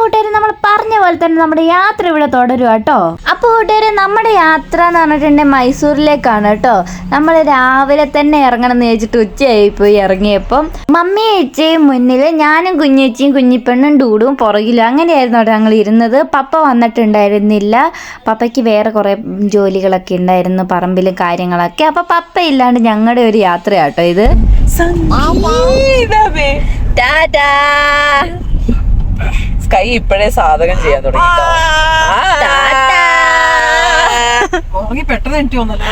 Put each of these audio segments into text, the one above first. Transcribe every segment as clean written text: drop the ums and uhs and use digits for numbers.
കൂട്ടുകാരെ നമ്മൾ പറഞ്ഞ പോലെ തന്നെ നമ്മുടെ യാത്ര ഇവിടെ തുടരും കേട്ടോ. അപ്പോൾ കൂട്ടുകാരെ നമ്മുടെ യാത്ര എന്ന് പറഞ്ഞിട്ടുണ്ടെങ്കിൽ മൈസൂരിലേക്കാണ് കേട്ടോ. നമ്മൾ രാവിലെ തന്നെ ഇറങ്ങണം എന്ന് വെച്ചിട്ട് ഉച്ചയായി പോയി ഇറങ്ങിയപ്പം മമ്മി ചേച്ചിയും മുന്നിൽ ഞാനും കുഞ്ഞേച്ചിയും കുഞ്ഞിപ്പെണ്ണും ഡൂഡും പുറകിലും അങ്ങനെയായിരുന്നു അവിടെ ഞങ്ങൾ ഇരുന്നത്. പപ്പ വന്നിട്ടുണ്ടായിരുന്നില്ല. പപ്പയ്ക്ക് വേറെ കുറേ ജോലികളൊക്കെ ഉണ്ടായിരുന്നു, പറമ്പിലും കാര്യങ്ങളൊക്കെ. അപ്പോൾ പപ്പ ഇല്ലാണ്ട് ഞങ്ങളുടെ ഒരു യാത്രയാട്ടോ ഇത്. സ്കൈ ഇപ്പോഴേ സാധകം ചെയ്യാൻ തുടങ്ങി. പെട്ടെന്ന് എനിക്ക് തോന്നല്ലോ.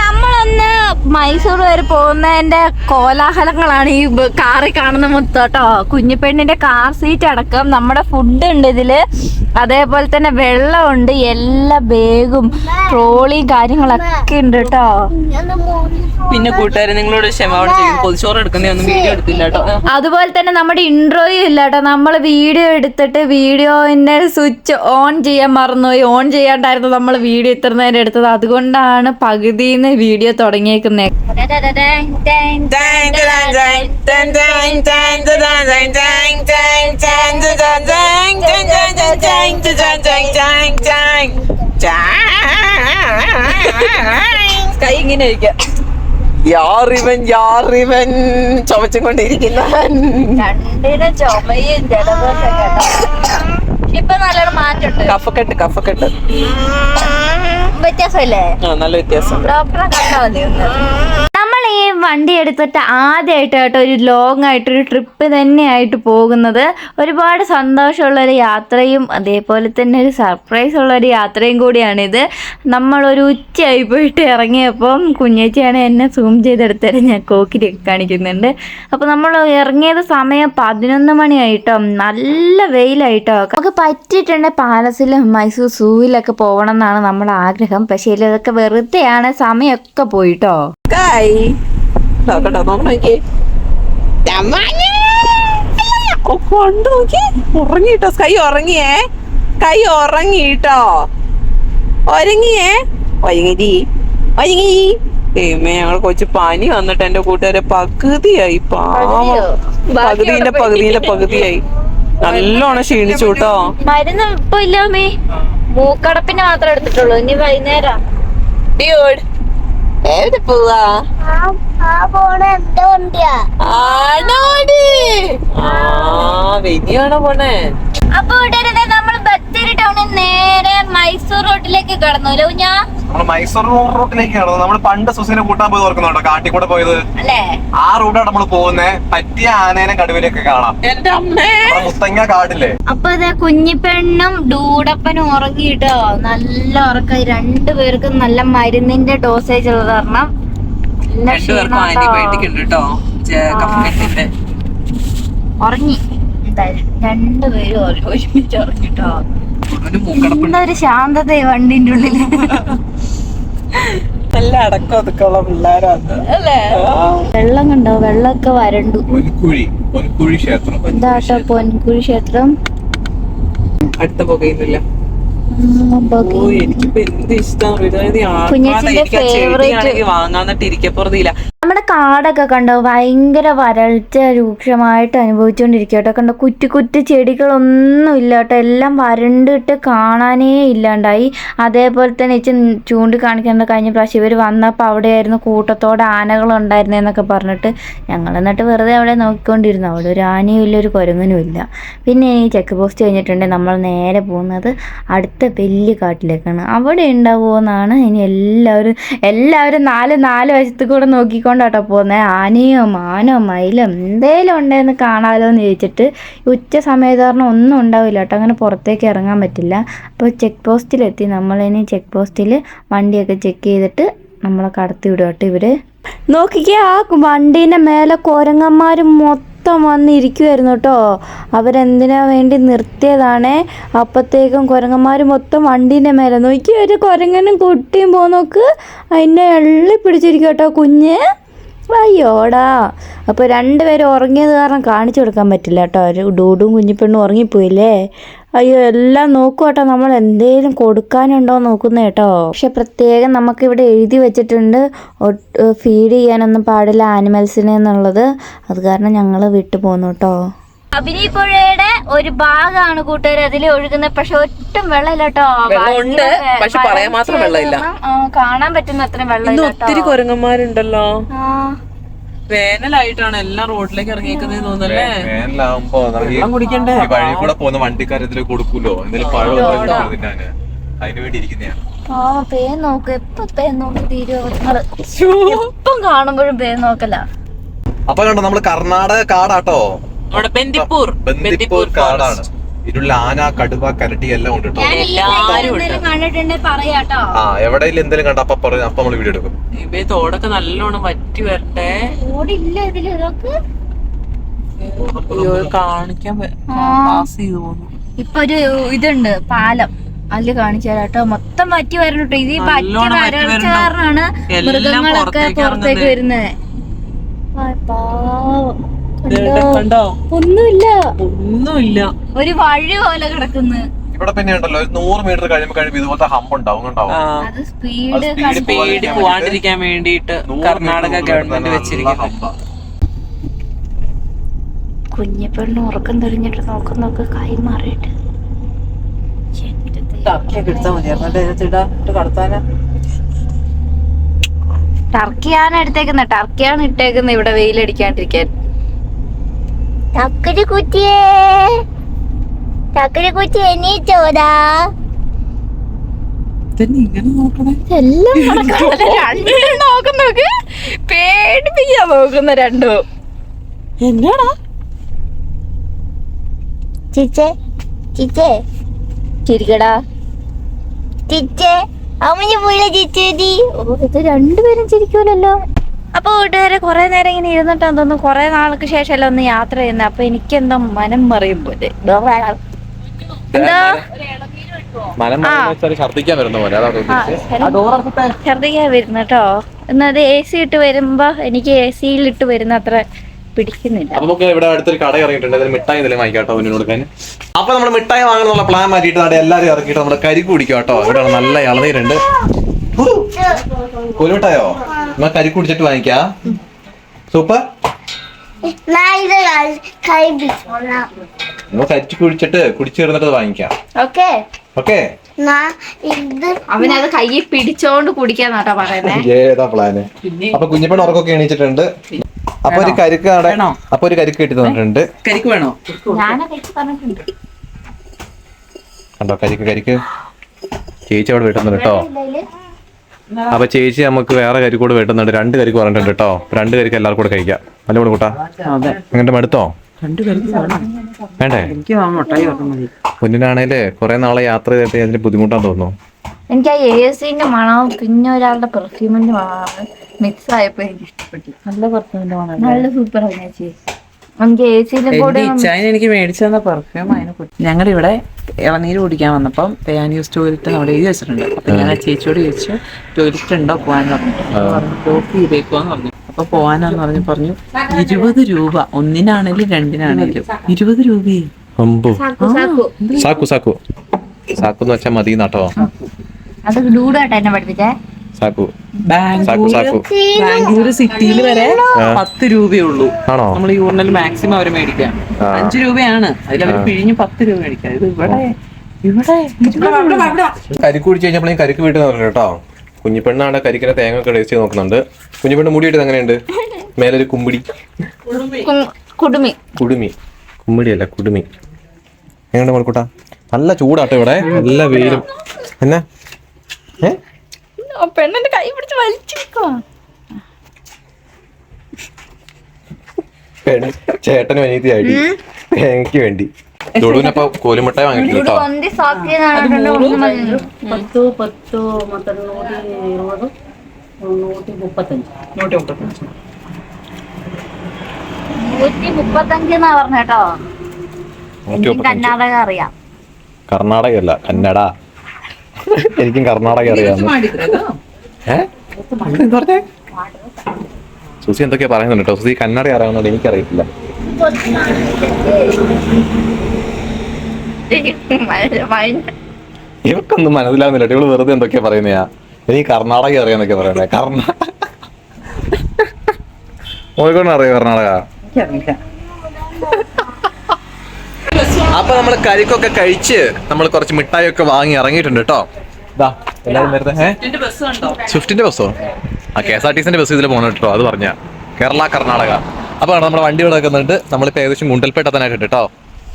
നമ്മളൊന്ന് മൈസൂർ വരെ പോകുന്നതിന്റെ കോലാഹലങ്ങളാണ് ഈ കാറിൽ കാണുന്ന മൊത്തം കേട്ടോ. കുഞ്ഞിപ്പെണ്ണിന്റെ കാർ സീറ്റ് അടക്കം നമ്മുടെ ഫുഡ് ഉണ്ട് ഇതില്, അതേപോലെ തന്നെ വെള്ളമുണ്ട്, എല്ലാ ബാഗും ട്രോളിയും കാര്യങ്ങളൊക്കെ ഉണ്ട് കേട്ടോ. പിന്നെ കൂട്ടുകാരെ നിങ്ങളോട് ക്ഷമാപണം ചെയ്യും, പൊതിച്ചോറ് എടുക്കുന്നൊന്നും വീഡിയോ എടുത്തില്ല കേട്ടോ. അതുപോലെ തന്നെ നമ്മുടെ ഇൻട്രോയും ഇല്ല കേട്ടോ. നമ്മൾ വീഡിയോ എടുത്തിട്ട് വീഡിയോന്റെ സ്വിച്ച് ഓൺ ചെയ്യാൻ മറന്നുപോയി. ഓൺ ചെയ്യാണ്ടായിരുന്നു നമ്മൾ വീഡിയോ ഇത്ര നേരം എടുത്തത്. അതുകൊണ്ടാണ് പകുതിന്ന് വീഡിയോ തുടങ്ങിയേക്കുന്നത്. കൈ ഇങ്ങനെ ഇരിക്കാം. യാറിവൻ ചുമച്ചുകൊണ്ടിരിക്കുന്നവൻ. രണ്ടിനെ ചുമയും ജലദോഷം കേട്ടോ. ഇപ്പൊ നല്ലൊരു മാറ്റമുണ്ട്. കഫക്കെട്ട് വ്യത്യാസമല്ലേ? നല്ല വ്യത്യാസം. ഡോക്ടറെ കണ്ടാൽ മതി. നമ്മൾ ഈ വണ്ടി എടുത്തിട്ട് ആദ്യമായിട്ട് കേട്ടോ ഒരു ലോങ് ആയിട്ടൊരു ട്രിപ്പ് തന്നെയായിട്ട് പോകുന്നത്. ഒരുപാട് സന്തോഷമുള്ളൊരു യാത്രയും അതേപോലെ തന്നെ ഒരു സർപ്രൈസ് ഉള്ളൊരു യാത്രയും കൂടിയാണിത്. നമ്മളൊരു ഉച്ചയായി പോയിട്ട് ഇറങ്ങിയപ്പം കുഞ്ഞേച്ചിയാണ് എന്നെ സൂം ചെയ്തെടുത്തത്, ഞാൻ കോക്കിരിയൊക്കെ കാണിക്കുന്നുണ്ട്. അപ്പോൾ നമ്മൾ ഇറങ്ങിയത് സമയം 11 മണിയായിട്ടോ. നല്ല വെയിലായിട്ടോ. നമുക്ക് പറ്റിയിട്ടുണ്ടെങ്കിൽ പാലസിലും മൈസൂർ സൂവിലൊക്കെ പോകണം എന്നാണ് നമ്മുടെ ആഗ്രഹം. പക്ഷേ ഇതൊക്കെ വെറുതെയാണ്, സമയമൊക്കെ പോയിട്ടോ. ഉറങ്ങിട്ടോ സ്കൈ, ഉറങ്ങിയേ കൈ ഉറങ്ങിട്ടോ. ഒരുങ്ങി ഞങ്ങൾ കൊച്ചു പനി വന്നിട്ട് എന്റെ കൂട്ടുകാരെ പകുതിയായി. പകുതിയായി. നല്ലോണം ക്ഷീണിച്ചു കേട്ടോ. മരുന്ന് ഇപ്പൊ ഇല്ലാമേ, മൂക്കടപ്പിന് മാത്രമേ എടുത്തിട്ടുള്ളൂ. ഇനി വൈകുന്നേരം എവിടെ പോവാ? വലിയാണോ പോണേ? അപ്പൊ നമ്മൾ ബത്തേരി ടൗണിൽ നേരെ മൈസൂർ റോഡിലേക്ക് കടന്നു. മൈസൂർ റൂട്ടിലേക്ക് കടന്നു. നമ്മൾ പണ്ട് സുസിനെ കൂട്ടാൻ പോയി ഓർക്കുന്നുണ്ടോ? കാട്ടിക്കൂടെ പോയത് അല്ലേ? ആ റൂട്ടാണ് നമ്മൾ പോകുന്നത്. പറ്റിയ ആനേനെ കടുവയിലേക്ക് കാണാം. എന്റെ അമ്മേ, മുത്തങ്ങ കാടില്ലേ? അപ്പൊ ഇതേ കുഞ്ഞിപ്പെണ്ണും ഡൂഡപ്പനും ഉറങ്ങിട്ടോ. നല്ല ഉറക്കം. രണ്ടുപേർക്കും നല്ല മരുന്നിന്റെ ഡോസേജ് ഉള്ളത് കാരണം ഉറങ്ങി. രണ്ടുപേരും ഒരുമിച്ച് ഉറങ്ങിട്ടോ. എന്തൊരു ശാന്തത വണ്ടിന്റെ ഉള്ളില്. നല്ല അടക്കം ഒതുക്കുള്ള പിള്ളേരാണ് അല്ലേ? വെള്ളം കണ്ടോ? വെള്ളമൊക്കെ വരണ്ടു. എന്താട്ടോ പൊൻകുഴി ക്ഷേത്രം. അടുത്ത പുകയുന്നില്ല. എനിക്കിപ്പോ എന്ത് ഇഷ്ടമാണ് വാങ്ങാന്നിട്ട് ഇരിക്കപ്പുറത്തില്ല. നമ്മുടെ കാടൊക്കെ കണ്ടോ? ഭയങ്കര വരൾച്ച രൂക്ഷമായിട്ട് അനുഭവിച്ചുകൊണ്ടിരിക്കുക കേട്ടോ. കണ്ടോ, കുറ്റി ചെടികളൊന്നും ഇല്ല കേട്ടോ. എല്ലാം വരണ്ടിട്ട് കാണാനേ ഇല്ലാണ്ടായി. അതേപോലെ തന്നെ ചൂണ്ടിക്കാണിക്കേണ്ട കഴിഞ്ഞ പ്രാവശ്യം ഇവർ വന്നപ്പോൾ അവിടെയായിരുന്നു കൂട്ടത്തോടെ ആനകളുണ്ടായിരുന്നതെന്നൊക്കെ പറഞ്ഞിട്ട് ഞങ്ങൾ എന്നിട്ട് വെറുതെ അവിടെ നോക്കിക്കൊണ്ടിരുന്നു. അവിടെ ഒരു ആനയും ഇല്ല, ഒരു കുരങ്ങനും ഇല്ല. പിന്നെ ഈ ചെക്ക് പോസ്റ്റ് കഴിഞ്ഞിട്ടുണ്ടെങ്കിൽ നമ്മൾ നേരെ പോകുന്നത് അടുത്ത വലിയ കാട്ടിലേക്കാണ്. അവിടെ ഉണ്ടാവുമോ എന്നാണ് ഇനി എല്ലാവരും നാല് വശത്ത് കൂടെ നോക്കിക്കൊണ്ടാട്ടോ പോകുന്നത്. ആനയോ മാനോ മയിലും എന്തേലും ഉണ്ടെന്ന് കാണാമല്ലോ എന്ന് ചോദിച്ചിട്ട് ഉച്ച സമയത്ത് പറഞ്ഞാൽ ഒന്നും ഉണ്ടാവില്ല കേട്ടോ. അങ്ങനെ പുറത്തേക്ക് ഇറങ്ങാൻ പറ്റില്ല. അപ്പോൾ ചെക്ക് പോസ്റ്റിലെത്തി. നമ്മളിനി ചെക്ക് പോസ്റ്റിൽ വണ്ടിയൊക്കെ ചെക്ക് ചെയ്തിട്ട് നമ്മളെ കടത്തി വിടും കേട്ടോ ഇവർ. നോക്കിക്കേ, ആ വണ്ടീൻ്റെ മേലെ കുരങ്ങന്മാർ മൊത്തം വന്നിരിക്കുമായിരുന്നു കേട്ടോ. അവരെന്തിനാ വേണ്ടി നിർത്തിയതാണേ. അപ്പോഴത്തേക്കും കുരങ്ങന്മാർ മൊത്തം വണ്ടീൻ്റെ മേലെ നോക്കി. ഒരു കുരങ്ങനും കുട്ടിയും നോക്ക്, അതിനെ എള്ളി പിടിച്ചിരിക്കും കേട്ടോ കുഞ്ഞ്. അയ്യോടാ. അപ്പോൾ രണ്ടുപേരും ഉറങ്ങിയത് കാരണം കാണിച്ചു കൊടുക്കാൻ പറ്റില്ല കേട്ടോ. ഒരു ഡൂഡും കുഞ്ഞിപ്പെണ്ണും ഉറങ്ങിപ്പോയില്ലേ. അയ്യോ, എല്ലാം നോക്കും കേട്ടോ. നമ്മൾ എന്തെങ്കിലും കൊടുക്കാനുണ്ടോ നോക്കുന്ന കേട്ടോ. പക്ഷെ പ്രത്യേകം നമുക്കിവിടെ എഴുതി വെച്ചിട്ടുണ്ട് ഫീഡ് ചെയ്യാനൊന്നും പാടില്ല ആനിമൽസിനെ എന്നുള്ളത്. അത് കാരണം ഞങ്ങൾ വിട്ടു പോന്നു കേട്ടോ. കബിനി പുഴയുടെ ഒരു ഭാഗമാണ് കൂട്ടുകാർ അതിൽ ഒഴുകുന്നത്. പക്ഷെ ഒട്ടും വെള്ളമില്ല കേട്ടോ. വെള്ളമുണ്ട്, പക്ഷെ പറയാൻ മാത്രം വെള്ളമില്ല. കാണാൻ പറ്റുന്ന അത്ര വെള്ളം. ഒത്തിരി കുരങ്ങന്മാരുണ്ടല്ലോ. വേനലായിട്ടാണ് എല്ലാം റോഡിലേക്ക് ഇറങ്ങിയേക്കുന്നത് തോന്നല്ലേ. വേനലാകുമ്പോ കുടിക്കണ്ടേ? വഴി കൂടെ പോകുന്ന വണ്ടിക്കാർ ഇതിൽ കൊടുക്കൂലോ, എന്തെങ്കിലും പഴം തിന്നാന് അതിന് വേണ്ടി ഇരിക്കുന്നതാണ്. പേൻ നോക്ക്, എപ്പം പേൻ നോക്കി തീരുവങ്ങള് എപ്പം കാണുമ്പോഴും പേൻ നോക്കല. അപ്പൊ കണ്ടോ നമ്മള് കർണാടക കാടാട്ടോ, ബന്ദിപ്പൂർ കാടാണ്. ഇരുള്ള ആന, കടുവ, കരടി എല്ലാം ഉണ്ട് കേട്ടോ. കണ്ടിട്ടുണ്ടെ പറയാട്ടോ. എവിടെയെങ്കിലും എന്തെങ്കിലും കണ്ട അപ്പൊ പറയും, അപ്പൊ നമ്മള് വീഡിയോ എടുക്കും. ഇവ തോടൊക്കെ നല്ലോണം വറ്റി വരട്ടെ. ഓടില്ല ഇതില് ഇതൊക്കെ കാണിക്കാൻ പാസ് ചെയ്തു പോകുന്നു. ഇപ്പൊ ഒരു ഇതുണ്ട് പാലം, അതില് കാണിച്ചു തരാട്ടോ. മൊത്തം വറ്റി വരണം. ഇത് ഈ പറ്റി വരൾച്ച കാരണമാണ് മൃഗങ്ങളൊക്കെ പുറത്തേക്ക് വരുന്നത്. കണ്ടോ? ഒന്നുമില്ല, ഒരു വഴി പോലെ കിടക്കുന്നു. ഇവിടെ പിന്നെ ഉണ്ടല്ലോ 100 മീറ്റർ കഴിയുമ്പോ ഇതുപോലത്തെ ഹമ്പ് ഉണ്ടാവും. അത് സ്പീഡ് പോവാണ്ടിരിക്കാൻ വേണ്ടിട്ട് കർണാടക ഗവൺമെന്റ് വെച്ചിരിക്കുന്നത്. കുഞ്ഞിപ്പെണ്ണ് ഉറക്കം തെളിഞ്ഞിട്ട് നോക്ക് കൈ മാറിയിട്ട്. ടർക്കിയാണ് ഇട്ടേക്കുന്നത് ഇവിടെ വെയിലടിക്കാണ്ടിരിക്കാൻ. ടക്കരി കുറ്റിയെ എണീച്ചോടാ. എല്ലാം നോക്ക്, പേടിപ്പിക്കാൻ നോക്കുന്ന രണ്ടും. എന്നാടാ ചിരിക്കടാ ചിരിച്ചേ, അമ്മ പുള്ള ചിരി. ഓ, ഇത് രണ്ടുപേരും ചിരിക്കൂലല്ലോ. അപ്പൊ കൂട്ടുകാരെ കുറെ നേരം ഇങ്ങനെ ഇരുന്നിട്ടാന്ന് തോന്നുന്നു. കുറെ നാൾക്ക് ശേഷമല്ല ഒന്ന് യാത്ര ചെയ്യുന്നത്. അപ്പൊ എനിക്കെന്തോ മനം മറിയും പോലെ. എന്താ ഛർദിക്കാൻ വരുന്ന പോലെ ഛർദിക്കാൻ വരുന്ന കേട്ടോ. എന്നത് AC ഇട്ട് വരുമ്പോ എനിക്ക് AC-യിൽ ഇട്ട് വരുന്ന അത്ര പിടിക്കുന്നില്ല. അപ്പൊ നമുക്ക് ഇവിടെ അടുത്തൊരു കട ഇറങ്ങിയിട്ടുണ്ട്, അതിൽ മിഠായി ഇതിൽ വാങ്ങിക്കാട്ടോ മുന്നിൽ കൊടുക്കാൻ. അപ്പൊ നമ്മൾ മിഠായി വാങ്ങാനുള്ള പ്ലാൻ മാറ്റിയിട്ട് അവിടെ എല്ലാരും ഇറക്കിയിട്ട് നമ്മള് കരിക്ക് കുടിക്കും കേട്ടോ. ഇവിടെ നല്ല ഇളനീരുണ്ട്. കോലുമിഠായോ? എന്നാ കരിക്ക് കുടിച്ചിട്ട് വാങ്ങിക്കാ. സൂപ്പർ. കരിക്ക് കുടിച്ചിട്ട് കുടിച്ചിരുന്നിട്ട് വാങ്ങിക്കാം. ഓക്കെ. അവനത് കയ്യിൽ പിടിച്ചോണ്ട് കുടിക്കാന്നാട്ടോ പറയുന്നത്. ഏതാ പ്ലാന്? അപ്പൊ കുഞ്ഞിപ്പണ് ഉറക്കൊക്കെ എണീച്ചിട്ടുണ്ട്. അപ്പൊ ഒരു കരിക്ക് കിട്ടി തന്നിട്ടുണ്ട്. കരിക്ക് വേണോ? കണ്ടോ കരിക്ക് ചേച്ചി അവിടെ വെട്ടുന്നുണ്ട് കേട്ടോ. അപ്പൊ ചേച്ചി നമുക്ക് വേറെ കരിക്കൂടെ വെട്ടുന്നുണ്ട്. 2 കരിക്ക് പറഞ്ഞിട്ടുണ്ട് കേട്ടോ. 2 കരിക്ക് എല്ലാവർക്കും കൂടെ കഴിക്കാം. നല്ല കൂടെ കൂട്ടാ. എങ്ങനെ മടുത്തോ? വേണ്ടേ? കുഞ്ഞിനാണേല് കുറെ നാളെ യാത്ര ചെയ്തിട്ട് അതിന് ബുദ്ധിമുട്ടാന്ന് തോന്നുന്നു. എനിക്ക് ആ AC-ന്റെ മണവും പിന്നെ ഒരാളുടെ പെർഫ്യൂമിന്റെ മണമാണ് മിക്സ് ആയപ്പോ എനിക്ക് ഇഷ്ടപ്പെട്ടു. നല്ല പെർഫ്യൂമിന്റെ മണം, നല്ല സൂപ്പർ ആണ് ചേച്ചി. എനിക്ക് AC-ന്റെ കൂടെ എനിക്ക് മേടിച്ചു തന്ന പെർഫ്യൂം അതിനെ കുറിച്ച്. ഞങ്ങളിവിടെ ഇളനീര് കുടിക്കാൻ വന്നപ്പം യൂസ് ടോയ്ലറ്റ് നമ്മുടെ എഴുതി വെച്ചിട്ടുണ്ട്. അപ്പൊ ഞാൻ ആ ചേച്ചിയോട് ചോദിച്ചു ടോയ്ലറ്റ് ഉണ്ടോ പോകാന്ന് പറഞ്ഞു. ലോക്ക് ചെയ്തേക്കുവാന്ന് പറഞ്ഞു. അപ്പൊ പോവാനാന്ന് പറഞ്ഞു 20 രൂപ. ഒന്നിനാണേലും 2-നാണേലും 20 രൂപയെ. സാക്കു എന്ന് വെച്ചാൽ മതി നാട്ടോ. അത് ഡൂഡായിട്ട് എന്നെ പഠിപ്പിച്ചേ. ബാംഗ്ലൂര് സിറ്റിയിൽ വരെ 10 രൂപയേ ഉള്ളൂ. നമ്മൾ യൂറിനൽ മാക്സിമം അവര് മേടിക്കാം. 5 രൂപയാണ് അതിൽ അവർ പിഴിഞ്ഞ് 10 രൂപ മേടിക്കാം. ഇത് ഇവിടെ കരിക്ക് കുടിച്ചു കഴിഞ്ഞപ്പോഴേ കരിക്ക് വീട്ടിൽ നിന്ന് കേട്ടോ. കുഞ്ഞിപ്പെണ്ണാണ് കരിക്കിനെ തേങ്ങ ഒക്കെ ടേസ്റ്റ് ചെയ്ത് നോക്കുന്നുണ്ട്. കുഞ്ഞിപ്പെണ്ണ് മുടിയിട്ട് എങ്ങനെയുണ്ട്? മേലൊരു കുമ്പിടി. കുമ്മിടിയല്ല കുടുമി. എങ്ങനെയുണ്ട് മോൾക്കൂട്ടാ? നല്ല ചൂടാട്ടോ ഇവിടെ, നല്ല വെയിലും. എന്നാ പെണ്ണിന്റെ കൈ പിടിച്ച് വലിച്ചു. ചേട്ടന് അനിയത്തിയായിട്ട് തേങ്ങയ്ക്ക് വേണ്ടി തൊടുവിനപ്പൊ കോലുമിഠായി വാങ്ങിയിട്ടുണ്ട് പറഞ്ഞേട്ടോ. കർണാടക അറിയാം. കർണാടകയല്ല കന്നഡ. എനിക്കും കർണാടക അറിയാം. സുസി എന്തൊക്കെയാ പറയുന്നുണ്ട് കേട്ടോ. സുസി കന്നഡ അറിയാവുന്നുണ്ട്, എനിക്കറിയില്ല. ഇവക്കൊന്നും മനസ്സിലാവുന്നില്ല. ഇവള് വെറുതെ എന്തൊക്കെയാ പറയുന്നയാ. എനിക്ക് കർണാടക അറിയാന്നൊക്കെ പറയുന്നേ. മോൾക്കൊന്നും അറിയോ കർണാടക? അപ്പൊ നമ്മൾ കരിക്കൊക്കെ കഴിച്ച് നമ്മൾ കുറച്ച് മിഠായി ഒക്കെ വാങ്ങി ഇറങ്ങിയിട്ടുണ്ട് കേട്ടോ. സ്വിഫ്റ്റിന്റെ ബസ്സോ? ആ KSRTC ബസ് ഇതിൽ പോകണം കേട്ടോ. അത് പറഞ്ഞ കേരള കർണാടക. അപ്പൊ നമ്മുടെ വണ്ടി കിടക്കുന്നുണ്ട്. നമ്മളിപ്പോ ഏകദേശം ഗുണ്ടൽപേട്ട എത്താനായിട്ടുണ്ട് കേട്ടോ.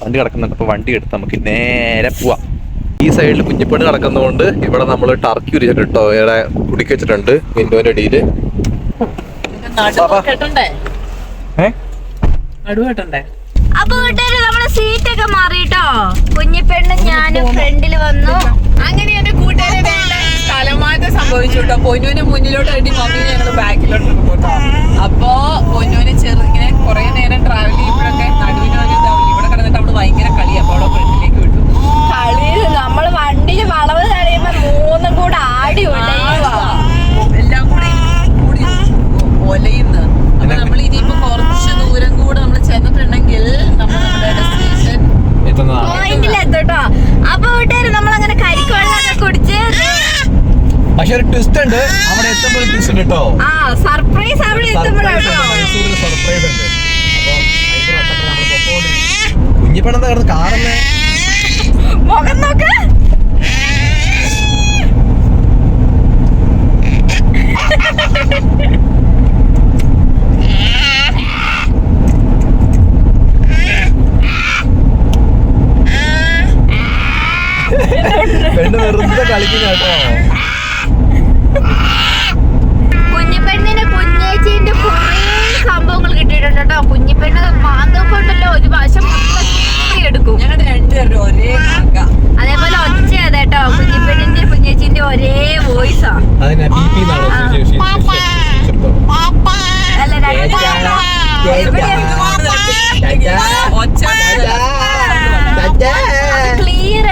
വണ്ടി കിടക്കുന്നുണ്ട്. അപ്പൊ വണ്ടി എടുത്ത് നമുക്ക് നേരെ പോവാം. ഈ സൈഡിൽ കുഞ്ഞിപ്പെണ്ണ് കിടക്കുന്നതുകൊണ്ട് ഇവിടെ നമ്മൾ ടർക്കി ഉരിച്ചിട്ട് കേട്ടോ. ഇവിടെ കുടിക്ക് വെച്ചിട്ടുണ്ട് വിൻഡോന്റെ അടിയില്. അപ്പൊ വീട്ടുകാര് നമ്മളെ സീറ്റൊക്കെ മാറിട്ടോ. കുഞ്ഞിപ്പെണ്ണ് ഞാനും ഫ്രണ്ടില് വന്നു. അങ്ങനെ എന്റെ കൂട്ടുകാരെ സ്ഥലമാറ്റം സംഭവിച്ചു കേട്ടോ. പൊന്നൂന് മുന്നിലോട്ട് വേണ്ടി മമ്മി ഞങ്ങൾ ബാക്കിലോട്ട് കേട്ടോ. അപ്പൊ പൊന്നൂന് ഇങ്ങനെ കുറെ നേരം ട്രാവൽ ചെയ്യുമ്പോഴൊക്കെ നടുവിനൊരു ഇതാവില്ല. ഇവിടെ കിടന്നിട്ട് അവള് ഭയങ്കര കളിയാ. അപ്പൊ അവിടെ ഫ്രണ്ടിലേക്ക് വിട്ടു. കളിയിൽ നമ്മള് വണ്ടിയിൽ വളവ് കഴിയുമ്പോ മൂന്നും കൂടെ ആടി എല്ലാം കൂടി ഒലയുന്നു. അപ്പൊ നമ്മൾ ഇനിയിപ്പോ കുറച്ച് ദൂരം കൂടെ നമ്മൾ ചെന്നിട്ടുണ്ടെങ്കിൽ നമ്മൾ നമ്മുടെ ഡെസ്റ്റിനേഷൻ പോയിന്റിലെത്തോട്ടോ. അപ്പൊ വീട്ടുകാര് നമ്മളങ്ങനെ കരിക്കുവെള്ളമൊക്കെ കുടിച്ച് പക്ഷെ ഒരു ട്വിസ്റ്റ് ഉണ്ട്. അവിടെ എത്തുമ്പോൾ ട്വിസ്റ്റ് ഉണ്ട് കേട്ടോ. സർപ്രൈസ് അവിടെ എത്തുമ്പോഴാട്ടോ. സർപ്രൈസ് ഉണ്ട്. കുഞ്ഞിപ്പെണ്ണെന്താ കിടന്ന് കാറല്ലേ മുഖം നോക്ക്. പെണ്ണ് വെറുതെ കളിക്കുന്ന കേട്ടോ. കുഞ്ഞിപ്പെണ്ണിന് കുഞ്ഞേച്ചിന്റെ കുറേ സംഭവങ്ങൾ കിട്ടിയിട്ടുണ്ട് കേട്ടോ. കുഞ്ഞിപ്പെണ്ണ് മാന്തോപ്പുണ്ടല്ലോ ഒരു വശം എടുക്കും. ഞങ്ങളുടെ രണ്ടുപേരും ഒരേ അതേപോലെ ഒച്ച കേട്ടോ. കുഞ്ഞിപ്പെണ്ണിന്റെ കുഞ്ഞേച്ചിന്റെ ഒരേ വോയിസാ. അല്ല ക്ലിയർ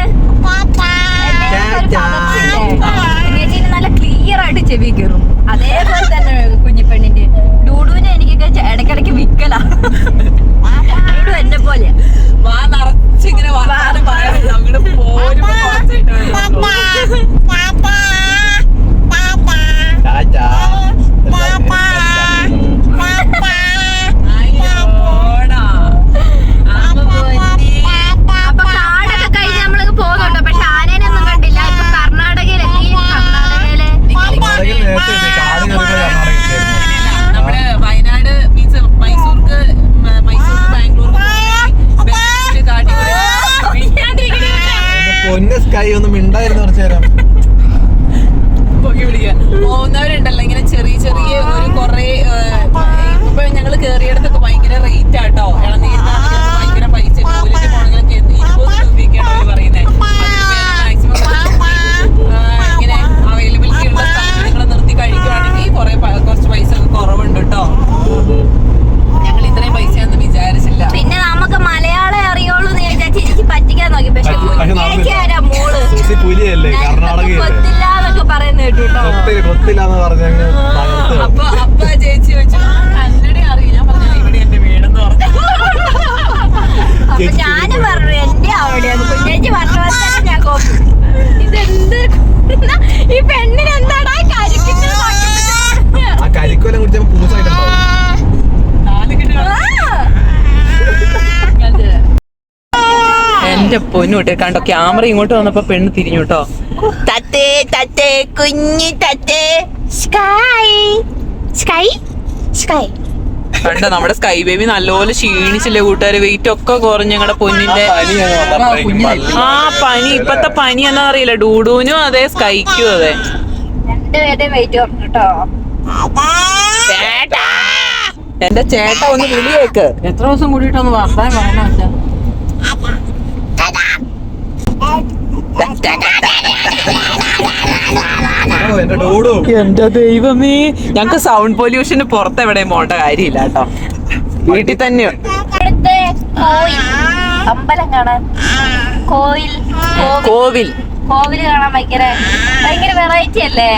കുഞ്ഞേച്ചിന് നല്ല ക്ലിയർ ആയിട്ട് ചെവി കയറും. അതേപോലെ തന്നെ കുഞ്ഞിപ്പെണ്ണിന്റെ ഡൂഡുവിനെ എനിക്കൊക്കെ ഇടയ്ക്കിടയ്ക്ക് വിക്കല. ഡൂഡു എന്നെ പോലെ വാ നിറച്ചിങ്ങനെ അങ്ങോട്ട് പോരുമ്പോ അപ്പൊ കാടൊക്കെ കഴിഞ്ഞ് നമ്മളൊക്കെ പോകുന്നുണ്ടോ. പക്ഷെ ആനേനെ ഒന്നും കണ്ടില്ല. ഇപ്പൊ കർണാടകയിലെത്തി. നമ്മുടെ വയനാട് മീൻസ് മൈസൂർക്ക് ബാംഗ്ലൂർക്ക് പൊന്ന് സ്കൈ ഒന്നും മിണ്ടായിരുന്നു കുറച്ചു നേരം. പൊക്കി പിടിക്കുക പോകുന്നവരുണ്ടല്ലോ ഇങ്ങനെ ചെറിയ ചെറിയ ഒരു കുറെ. ഇപ്പൊ ഞങ്ങള് കേറിയിടത്തൊക്കെ ഭയങ്കര റേറ്റ് ആട്ടോ. ഇളനീരിനാണെങ്കിൽ ഭയങ്കര പൈസ. ടോയ്ലറ്റ് പോകണമെങ്കിൽ 20 രൂപയൊക്കെയാണ് അവർ പറയുന്നത്. മാക്സിമം ഇങ്ങനെ അവൈലബിലിറ്റി ഉള്ള സ്ഥലത്ത് നിങ്ങൾ നിർത്തി കഴിക്കുകയാണെങ്കിൽ കുറച്ച് പൈസ ഒക്കെ കുറവുണ്ട് കേട്ടോ. ഞങ്ങൾ ഇത്രയും പൈസയൊന്നും വിചാരിച്ചില്ല. പിന്നെ നമുക്ക് മലയാളം അറിയുള്ളൂ എന്ന് വിചാരിച്ചാൽ എനിക്ക് പറ്റിക്കാൻ നോക്കി. പക്ഷെ മോള് കൊത്തില്ലാന്നൊക്കെ പറയുന്ന കേട്ടു കേട്ടോ. അപ്പൊ ചേച്ചി വെച്ചു കന്നഡ അറിയില്ല. ഞാൻ പറഞ്ഞു ഇവിടെ എന്റെ വീടെന്ന് പറഞ്ഞു. അപ്പൊ ഞാനും പറഞ്ഞു എന്റെ അവിടെയാണ്. കുഞ്ഞേച്ചി പറഞ്ഞ ഞാൻ കോപ്പി. ഇതെന്ത് ഈ പെണ്ണിന് എന്താടാ കരിക്കോലം കുടിച്ചപ്പോ പൂസായിട്ടുണ്ടാവും. എന്റെ പൊന്നൂട്ടെ കണ്ടോ. ക്യാമറ ഇങ്ങോട്ട് വന്നപ്പോ പെണ്ണ് തിരിഞ്ഞു കേട്ടോ. തത്തേ തത്തേ കുഞ്ഞി തത്തേ സ്കൈ സ്കൈ സ്കൈ. കണ്ടോ നമ്മുടെ സ്കൈ ബേബി നല്ലപോലെ ക്ഷീണിച്ചില്ലേ കൂട്ടുകാര്. വെയിറ്റ് ഒക്കെ കുറഞ്ഞു ഞങ്ങളുടെ പൊന്നിന്റെ. പനി ഇപ്പത്തെ പനി എന്നാ അറിയില്ല. ഡൂഡൂനും അതെ സ്കൈക്കും അതെ. രണ്ടുപേരുടെയും വെയിറ്റ് കുറഞ്ഞു കേട്ടോ. എന്റെ ചേട്ടാ ഒന്ന് വിളിയേക്ക്. എത്ര ദിവസം കൂടിയിട്ടൊന്ന് വർത്താനം പറയണ വെച്ചാ. എന്റെ ദൈവമേ ഞങ്ങക്ക് സൗണ്ട് പൊല്യൂഷന് പുറത്തെവിടെയും പോകേണ്ട കാര്യമില്ല കേട്ടോ. വീട്ടിൽ തന്നെ അമ്പലം കാണാൻ കോവിൽ കോവിൽ കോവില് കാണാൻ ഭയങ്കര വെറൈറ്റി അല്ലേ.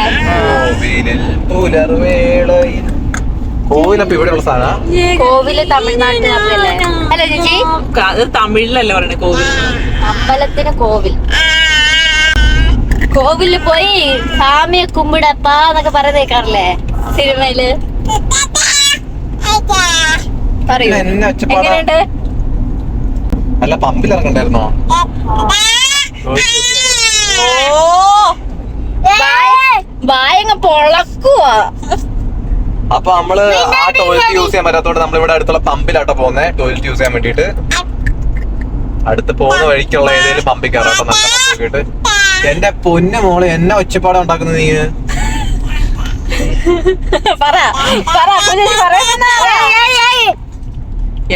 കോവിലപ്പോ ഇവിടെയുള്ള സാധനം. കോവില് തമിഴ്നാട്ടിലല്ലേ അല്ല ചേച്ചി? അത് തമിഴിലല്ലേ പറയണേ കോവിൽ. അമ്പലത്തിന് കോവിൽ. കോവിലിൽ പോയി സ്വാമിയെ കുമ്പിടപ്പാ എന്നൊക്കെ പറയുന്നേക്കാറില്ലേ സിനിമയില്? പറയൂ എങ്ങനെയുണ്ട്? അല്ല പമ്പിൽ ഇറങ്ങണ്ടായിരുന്നോ? വായങ്ങ പൊളക്കുവാ. അപ്പൊ നമ്മള് ആ ടോയ്ലറ്റ് യൂസ് ചെയ്യാൻ പറ്റാത്തോണ്ട് നമ്മളിവിടെ അടുത്തുള്ള പമ്പിലാട്ടോ പോകുന്നത് ടോയ്ലറ്റ് യൂസ് ചെയ്യാൻ വേണ്ടിട്ട്. അടുത്ത് പോകുന്ന വഴിക്കുള്ള ഏതെങ്കിലും പമ്പിൽ കയറാട്ടോ നല്ല നോക്കിയിട്ട്. എന്റെ പൊന്നു മോള് എന്നെ ഒച്ചപ്പാടം ഉണ്ടാക്കുന്നത് നീ.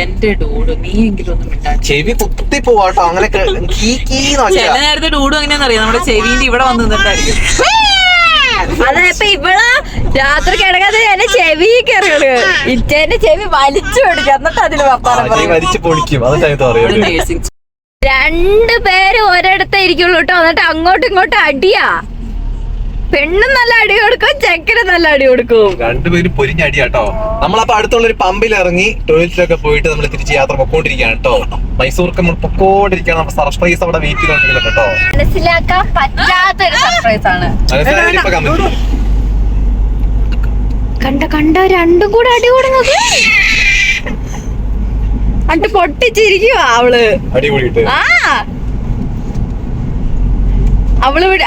എന്റെ ഡൂഡ് നീ എങ്കിലും ഒന്നും മിണ്ടാ. ചെവി കുത്തി പോവാട്ടോ അങ്ങനെ. ചില നേരത്തെ ഡൂഡും എങ്ങനെയാണെന്നറിയാം, നമ്മുടെ ചെവിന്റെ ഇവിടെ വന്ന് നിന്നിട്ടായിരിക്കും. അതിപ്പോ ഇവള് രാത്രി കിടക്കാതെ എന്നെ ചെവി കയറിയത് ഇച്ചേന്റെ ചെവി വലിച്ചു കൊടുക്കുക, എന്നിട്ട് അതിന് വലിച്ചു പൊളിക്കും. നേഴ്സിംഗ് രണ്ടുപേരും ഒരിടത്തേ ഇരിക്കുള്ളൂ കേട്ടോ. എന്നിട്ട് അങ്ങോട്ടും ഇങ്ങോട്ടും അടിയാ. പെണ്ണും നല്ല അടി കൊടുക്കും, ചെക്കനും നല്ല അടി കൊടുക്കും. രണ്ടുപേരും പൊരിഞ്ഞടിയാട്ടോ. നമ്മളപ്പോ അടുത്തുള്ള ഒരു പമ്പിൽ ഇറങ്ങി ടോയ്ലറ്റിലൊക്കെ പോയിട്ട് നമ്മൾ തിരിച്ച് യാത്ര പൊക്കോണ്ടിരിക്കുകയാണ് കേട്ടോ. മൈസൂർക്ക് നമ്മൾ പൊക്കോണ്ടിരിക്കുകയാണ്. നമ്മൾ സർപ്രൈസ് അവിടെ വെയിറ്റ് ചെയ്തോണ്ടിരിക്കുന്നത് കേട്ടോ. മനസ്സിലാക്കാൻ പറ്റാത്തൊരു സർപ്രൈസ് ആണ്. കണ്ട രണ്ടും കൂടെ അടി കൂടുന്നത് അണ്ട് പൊട്ടിച്ചിരിക്കുവാ അവള്. ആ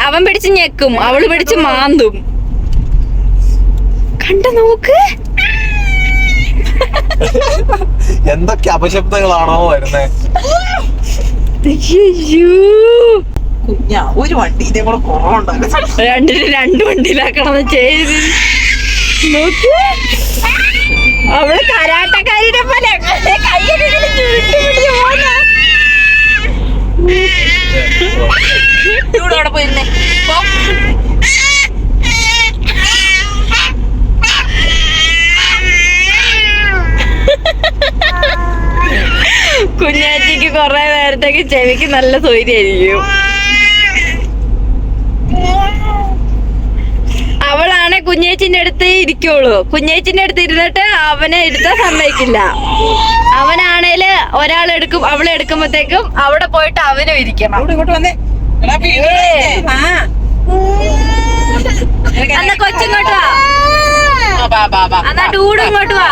അവൻ പിടിച്ച് ഞെക്കും, അവള് പിടിച്ച് മാന്തും. കണ്ട നോക്ക് എന്തൊക്കെ അപശബ്ദങ്ങളാണോ വരുന്നേ. കുഞ്ഞ ഒരു വണ്ടി ഇതേ കൂടെ കുറവുണ്ടാകും. രണ്ടിന് രണ്ട് വണ്ടിയിലാക്കണം ചെയ്ത് നോക്ക്. അവള് കരാട്ടക്കാരിനെ പോലെ അവിടെ പോയിരുന്നേ. കുഞ്ഞാച്ചിക്ക് കൊറേ നേരത്തേക്ക് ചെവിക്ക് നല്ല സൗകര്യമായിരിക്കും. അവളാണ് കുഞ്ഞേച്ചിന്റെ അടുത്ത് ഇരിക്കുള്ളൂ. കുഞ്ഞേച്ചിന്റെ അടുത്ത് ഇരുന്നിട്ട് അവനെ ഇരുത്താൻ സമ്മതിക്കില്ല. അവനാണേല് ഒരാളെടുക്കും, അവളെടുക്കുമ്പോഴത്തേക്കും അവിടെ പോയിട്ട് അവനും ഇരിക്കണം. ഇങ്ങോട്ട് വന്നേ. എന്നാ കൊച്ചിങ്ങോട്ട് വാ, എന്നാ ഡൂഡ് ഇങ്ങോട്ട് വാ.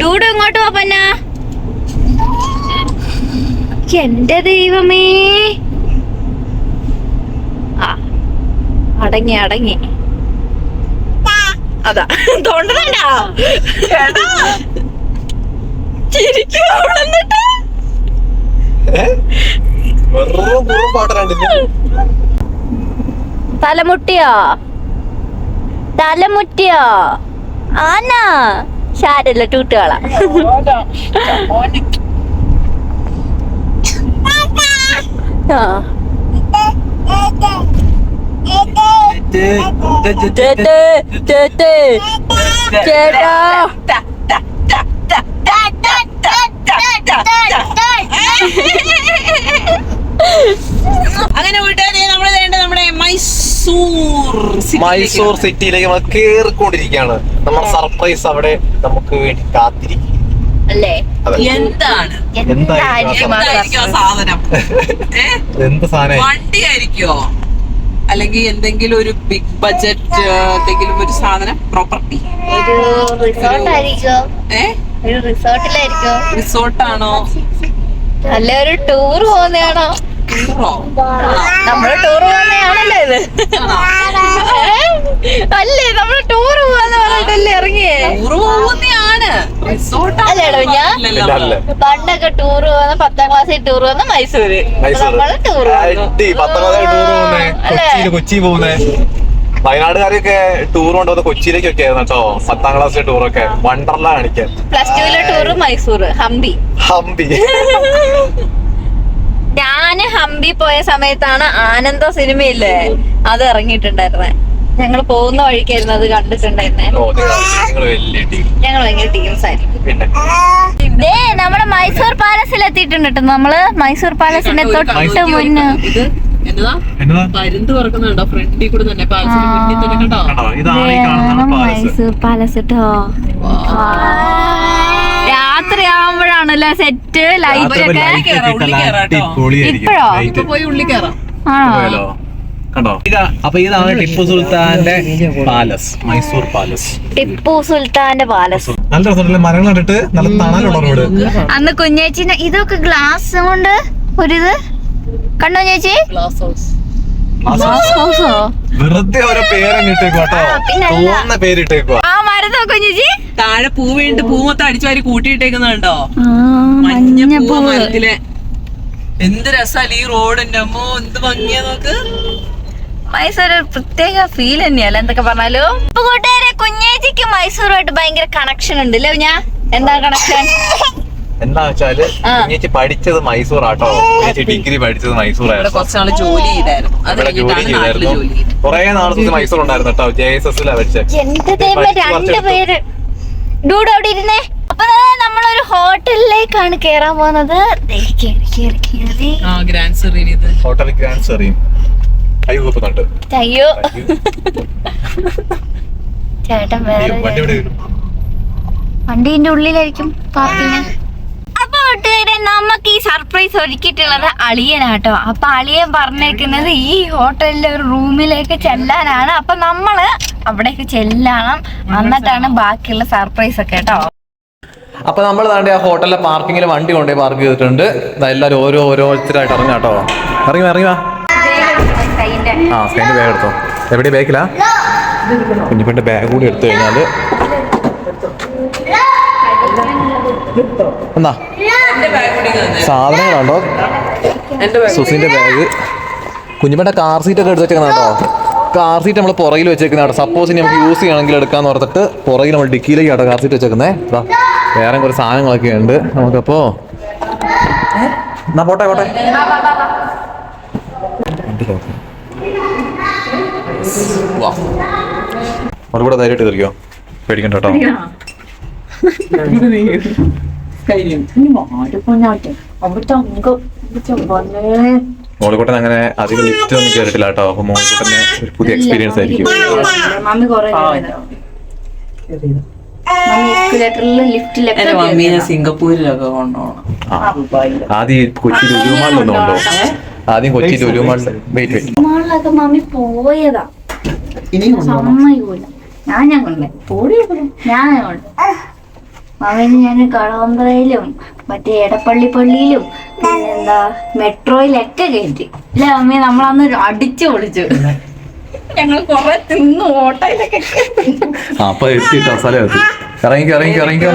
ഡൂഡ് ഇങ്ങോട്ട് വാ പന്ന. എന്റെ ദൈവമേ. അടങ്ങി അതാ തോണ്ടണ്ട തലമുട്ടിയോ ആനാ ശാരല്ല ടൂട്ടുകളാ. അങ്ങനെ വീട്ടുകാരെ നമ്മൾ നമ്മുടെ മൈസൂർ സിറ്റിയിലേക്ക് നമ്മൾ കേറിക്കൊണ്ടിരിക്കുകയാണ്. നമ്മൾ സർപ്രൈസ് അവിടെ നമുക്ക് വേണ്ടി കാത്തിരിക്കും അല്ലേ. എന്താണ് എന്തായിരിക്കും സാധനം? എന്ത് സാധനം? വണ്ടി ആയിരിക്കോ, അല്ലെങ്കിൽ എന്തെങ്കിലും ഒരു ബിഗ് ബഡ്ജറ്റ് എന്തെങ്കിലും ഒരു സാധനം, പ്രോപ്പർട്ടി, ഒരു റിസോർട്ടായിരിക്കോ? ഒരു റിസോർട്ടിലായിരിക്കോ? റിസോർട്ടാണോ അല്ല ഒരു ടൂർ പോകുന്നതാണോ? നമ്മള് ടൂർ പോകുന്നതാണല്ലോ ഇത്. അല്ലേ നമ്മള് ടൂർ പോവാന്ന് പറഞ്ഞിട്ടല്ലേ ഇറങ്ങിയേ? അല്ലേടോ ഞാൻ പണ്ടൊക്കെ ടൂർ പോകുന്ന 10ാം ക്ലാസ്സിൽ ടൂർ പോകുന്ന മൈസൂര്. നമ്മള് ടൂർ കൊച്ചി പോകുന്നേ. വയനാടുകാരൊക്കെ ടൂർ കൊണ്ടുവന്ന കൊച്ചിയിലേക്കൊക്കെ ആയിരുന്നു കേട്ടോ. 10ാം ക്ലാസ്സിലെ ടൂറൊക്കെ വണ്ടർല കാണിക്കാൻ. +2 ടൂർ മൈസൂർ ഹംപി. ഞാന് ഹംപി പോയ സമയത്താണ് ആനന്ദ സിനിമയില്ലേ അത് ഇറങ്ങിയിട്ടുണ്ടായിരുന്നേ. ഞങ്ങൾ പോകുന്ന വഴിക്കായിരുന്നു അത് കണ്ടിട്ടുണ്ടായിരുന്നേ. ഞങ്ങൾ ഭയങ്കര ടീംസ് ആയിരുന്നു. നമ്മള് മൈസൂർ പാലസിൽ എത്തിയിട്ടുണ്ട് കേട്ടോ. നമ്മള് മൈസൂർ പാലസിന്റെ തൊട്ട് മുന്നേ മൈസൂർ പാലസ് കേട്ടോ. രാത്രി ആവുമ്പോഴാണല്ലേ സെറ്റ് ലൈറ്റ് ഒക്കെ. ഇപ്പോഴോ പോയി ഉള്ളിൽ കയറാം. ആണോ? കണ്ടോ അപ്പൊ ഇതാണ് ടിപ്പു സുൽത്താന്റെ പാലസ്, മൈസൂർ പാലസ്. ടിപ്പു സുൽത്താന്റെ പാലസ്. നല്ല രസമുള്ള മരങ്ങൾ കണ്ടിട്ട് നല്ല തണലുള്ള റോഡ്. അന്ന് കുഞ്ഞേച്ചിന് ഇതൊക്കെ ഗ്ലാസ് കൊണ്ട് ഒരിത് കണ്ടോ ചേച്ചി? ഗ്ലാസ് ഹൗസോ? വെറുതെ ഓരോ പേരങ്ങിട്ടേക്കോട്ടോ, തോന്നുന്ന പേരിട്ടേക്കോ. ആ മരം നോക്കോ ചേച്ചി, താഴെ പൂ വീണിട്ട് പൂ മൊത്തം അടിച്ചു വാരി കൂട്ടിയിട്ടേക്കുന്നുണ്ടോ? മഞ്ഞ പൂ മരത്തിലെ. എന്ത് രസാല് ഈ റോഡിന്റെ അമ്മോ, എന്ത് ഭംഗിയാ നോക്ക്. മൈസൂർ ഒരു പ്രത്യേക ഫീൽ തന്നെയല്ല എന്തൊക്കെ പറഞ്ഞാലും. ഇപ്പൊ കൂട്ടുകാരെ കുഞ്ഞേച്ചിക്ക് മൈസൂറുമായിട്ട് ഭയങ്കര കണക്ഷൻ ഉണ്ട് അല്ലേ? ഞാൻ എന്താ കണക്ഷൻ എന്താ വെച്ചാല് ചേച്ചി പഠിച്ചത് മൈസൂർ ആട്ടോ. ചേച്ചി ഡിഗ്രി പഠിച്ചത് മൈസൂറായിരുന്നു. കുറച്ചാള് ജോലി ചെയ്തായിരുന്നു. ഇവിടെ ജോലി ചെയ്തായിരുന്നു. കൊറേ നാളെ മൈസൂർ ഉണ്ടായിരുന്നു കേട്ടോ. JSS പഠിച്ചത്. എന്റെ ദൈവമേ, രണ്ടുപേര് ഡൂഡ് അവിടെ ഇരുന്നേ. അപ്പൊ നമ്മളൊരു ഹോട്ടലിലേക്കാണ് കേറാൻ പോകുന്നത്. ഗ്രാൻഡ് സെറീൻ, ഇത് ഹോട്ടൽ ഗ്രാൻഡ് സെറീൻ. അയ്യോ ചേട്ടൻ വേറെ വണ്ടീന്റെ ഉള്ളിലായിരിക്കും പാർക്കിങ്. അപ്പൊ കൂട്ടുകാരെ, നമുക്ക് ഈ സർപ്രൈസ് ഒരുക്കിയിട്ടുള്ളത് അളിയനാട്ടോ. അപ്പൊ അളിയൻ പറഞ്ഞേക്കുന്നത് ഈ ഹോട്ടലിലെ ഒരു റൂമിലേക്ക് ചെല്ലാനാണ്. അപ്പൊ നമ്മള് അവിടേക്ക് ചെല്ലണം, എന്നിട്ടാണ് ബാക്കിയുള്ള സർപ്രൈസ് ഒക്കെ കേട്ടോ. അപ്പൊ നമ്മൾ താണ്ടി ആ ഹോട്ടലിലെ പാർക്കിങ്ങിൽ വണ്ടി കൊണ്ടുപോയി പാർക്ക് ചെയ്തിട്ടുണ്ട്. എല്ലാവരും ഓരോരുത്തരായിട്ട് ഇറങ്ങാട്ടോ. ഇറങ്ങി വാ. ആ സ്കൈൻ്റെ ബാഗ് എടുത്തോ. എവിടെ ബാഗിലാ? കുഞ്ഞിപ്പൻ്റെ ബാഗ് കൂടി എടുത്തു കഴിഞ്ഞാല് എന്നാ സാധനങ്ങളുണ്ടോ? സുസിന്റെ ബാഗ്, കുഞ്ഞിപ്പൻ്റെ കാർ സീറ്റ് ഒക്കെ എടുത്ത് വെച്ചേക്കുന്ന കേട്ടോ. കാർ സീറ്റ് നമ്മൾ പുറകിൽ വെച്ചേക്കുന്ന കേട്ടോ. സപ്പോസ് ഇനി നമുക്ക് യൂസ് ചെയ്യണമെങ്കിൽ എടുക്കാന്ന് ഓർത്തിട്ട് പുറകിൽ നമ്മൾ ഡിക്കിയിലേക്ക് കേട്ടോ കാർ സീറ്റ് വെച്ചേക്കുന്നേ. വേറെ കുറച്ച് സാധനങ്ങളൊക്കെ ഉണ്ട് നമുക്കപ്പോ. എന്നാ പോട്ടെ. അതുകൂടെ ധൈര്യമായിട്ട് കയറിയോ, പേടിക്കണ്ട കേട്ടോ. മോളിക്കൂട്ടൻ അങ്ങനെ അധികം ലിഫ്റ്റ് ഒന്നും കയറിയിട്ടില്ല കേട്ടോ. അപ്പൊ മോളിക്കൂട്ടന് ഒരു പുതിയ എക്സ്പീരിയൻസ് ആയിരിക്കും. സിംഗപ്പൂരിലൊക്കെ കൊണ്ടുപോകണം. ആദ്യം കൊച്ചി ലുലുമാളിലൊന്നും ഉണ്ടോ? ആദ്യം കൊച്ചി ലുലുമാളിൽ വെയിറ്റ് മമ്മി പോയതാ. മമ്മീന് ഞാൻ കടവന്ത്രയിലും മറ്റേ എടപ്പള്ളി പള്ളിയിലും പിന്നെന്താ മെട്രോയിലൊക്കെ കയറ്റി. ഇല്ല മമ്മി, നമ്മളന്ന് അടിച്ചു പൊളിച്ചു. ഞങ്ങൾ കൊറേ തിന്നു ഓട്ടയിലൊക്കെ. അപ്പൊ എത്തിട്ടോ സ്ഥലം എത്തി. ഇറങ്ങിക്കോ.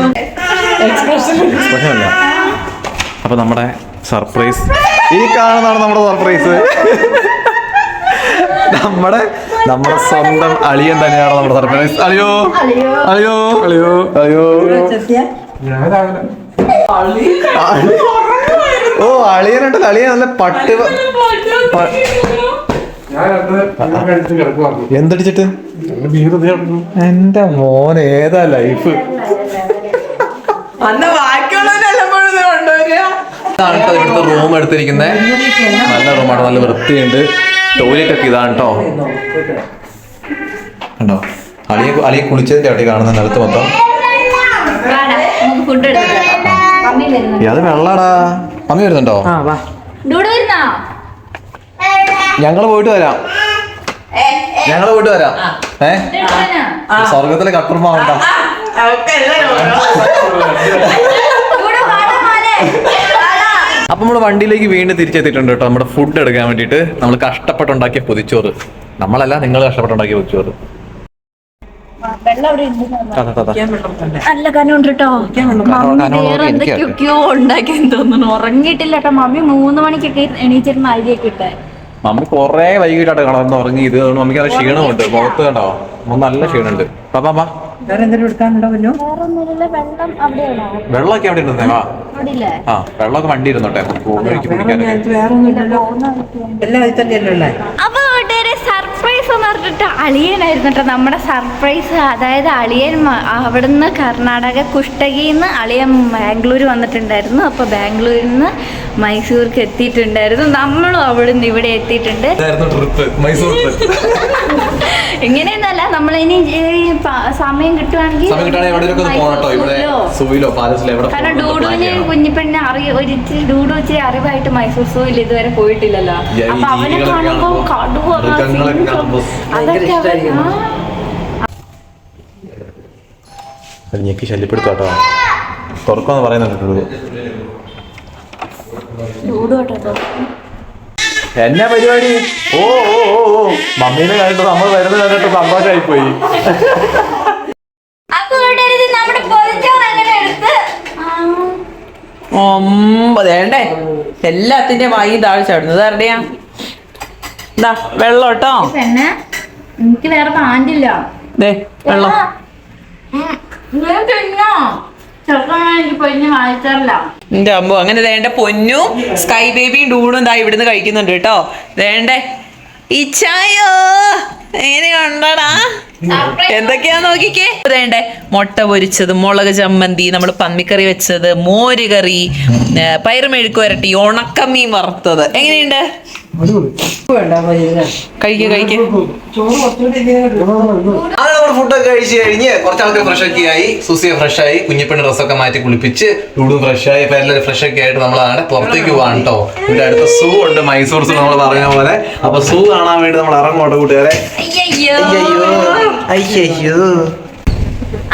അപ്പൊ നമ്മുടെ സർപ്രൈസ് ഈ കാണുന്നതാണ്. നമ്മുടെ സർപ്രൈസ് നമ്മുടെ സ്വന്തം അളിയൻ തന്നെയാണ് നമ്മുടെ സർപ്രൈസ്. അളിയോ. ഓ അളിയനുണ്ടല്ലോ. അളിയൻ നല്ല പട്ട്. എന്തടിച്ചിട്ട്? എന്റെ മോൻ ഏതാ ലൈഫ്. ഇവിടുത്തെ റൂം എടുത്തിരിക്കുന്നത് നല്ല റൂമാണ്, നല്ല വൃത്തിയുണ്ട്. ടോയ്ലറ്റ് ഒക്കെ ഇതാണ് കേട്ടോ. കണ്ടോ അളിയെ കുളിച്ചതിന്റെ അവിടെ കാണുന്ന നിലത്ത് മൊത്തം. അത് വെള്ളാടാ. മമ്മി വരുന്നുണ്ടോ? ഞങ്ങള് പോയിട്ട് വരാം. സ്വർഗത്തിലെ കട്ടുറുമാവണ്ട. അപ്പൊ നമ്മള് വണ്ടിയിലേക്ക് വീണ്ടും തിരിച്ചെത്തിയിട്ടുണ്ട് കേട്ടോ. നമ്മുടെ ഫുഡ് എടുക്കാൻ വേണ്ടിയിട്ട് നമ്മൾ കഷ്ടപ്പെട്ടുണ്ടാക്കിയ പൊതിച്ചോറ്. നമ്മളല്ല, നിങ്ങൾ കഷ്ടപ്പെട്ടുണ്ടാക്കിയ പൊതിച്ചോറ്. നല്ല കനുണ്ട് കേട്ടോ. വേറെ എന്തൊക്കെയൊക്കെയോ ഉണ്ടാക്കിയെന്ന് തോന്നുന്നു. ഉറങ്ങിയിട്ടില്ല കേട്ടോ. മമ്മി 3 മണിക്കൊക്കെ എണീച്ചിരുന്ന അരിയൊക്കെ ഇട്ടേ. മമ്മി കൊറേ വൈകിട്ടാണ് കിടന്ന് ഉറങ്ങി. ഇത് മമ്മിക്ക് അത് ക്ഷീണമുണ്ട്. മുഖത്ത് കണ്ടോ, നല്ല ക്ഷീണമുണ്ട്. വെള്ളമൊക്കെ അവിടെ ഇരുന്നേ. ആ വെള്ളമൊക്കെ വണ്ടി ഇരുന്നോട്ടെ, കുടിക്കാൻ. അപ്പൊ സർപ്രൈസ് സർപ്രൈസ് എന്ന് പറഞ്ഞിട്ട് അളിയനായിരുന്നു കേട്ടോ നമ്മുടെ സർപ്രൈസ്. അതായത് അളിയൻ അവിടുന്ന് കർണാടക കുഷ്ടകിയിൽ നിന്ന് അളിയൻ ബാംഗ്ലൂർ വന്നിട്ടുണ്ടായിരുന്നു. അപ്പോൾ ബാംഗ്ലൂരിൽ നിന്ന് മൈസൂർക്ക് എത്തിയിട്ടുണ്ടായിരുന്നു. നമ്മളും അവിടുന്ന് ഇവിടെ എത്തിയിട്ടുണ്ട്. ഇങ്ങനെയൊന്നല്ല, നമ്മളിനി സമയം കിട്ടുവാണെങ്കിൽ കാരണം ഡൂഡുവിന് കുഞ്ഞിപ്പെണ്ണെ ഒരിച്ചിരി ഡൂഡു ഇച്ചിരി അറിവായിട്ട് മൈസൂർ സൂയിൽ ഇതുവരെ പോയിട്ടില്ലല്ലോ. അപ്പൊ അവനെ കാണുമ്പോ ഞെക്കി ശല്യപ്പെടുത്താട്ടോ. തുറക്കാന്ന് പറയുന്നുണ്ട് എന്നാ പരിപാടി? ഓ ഓ ഓ ഓ മമ്മീനെ കണ്ടിട്ട് നമ്മൾ വരുന്നത് കണ്ടിട്ട് സന്തോഷമായി പോയി. വേണ്ടേ എല്ലാത്തിന്റെ വായി താഴ്ചാടുന്നത് അറിയാ. ഇതാ വെള്ളം കേട്ടോ. എനിക്ക് വേറെ പാൻറില്ല. വെള്ളം എന്റെ അമ്മ. അങ്ങനെ വേണ്ട പൊന്നും സ്കൈ ബേബിയും ഡൂണും എന്താ ഇവിടുന്ന് കഴിക്കുന്നുണ്ട് കേട്ടോ. വേണ്ടേ ഇച്ചായോ എങ്ങനെയുണ്ടടാ? എന്തൊക്കെയാ നോക്കിക്കേ. വേണ്ടേ മുട്ട പൊരിച്ചത്, മുളക് ചമ്മന്തി, നമ്മൾ പന്നിക്കറി വെച്ചത്, മോര് കറി, പയറുമെഴുക്ക് വരട്ടി, ഉണക്കമ്മീൻ വറുത്തത്. എങ്ങനെയുണ്ട്? ഫുഡൊക്കെ കഴിച്ച് കഴിഞ്ഞ് കുറച്ച് ആൾക്കാർ ഫ്രഷ് ഒക്കെ ആയി. സുസിയെ ഫ്രഷ് ആയി, കുഞ്ഞിപ്പെണ്ണ് ഡ്രസ്സൊക്കെ മാറ്റി കുളിപ്പിച്ച് ഡൂഡും ഫ്രഷ് ആയി. ഇപ്പൊ എല്ലാവരും ഫ്രഷ് ഒക്കെ ആയിട്ട് നമ്മളാണ് പുറത്തേക്ക് പോവാണ് കേട്ടോ. ഇവിടെ അടുത്ത സൂ ഉണ്ട്, മൈസൂർ സൂ നമ്മൾ പറഞ്ഞ പോലെ. അപ്പൊ സൂ കാണാൻ വേണ്ടി നമ്മൾ ഇറങ്ങോട്ടെ കൂട്ടുകാരെ.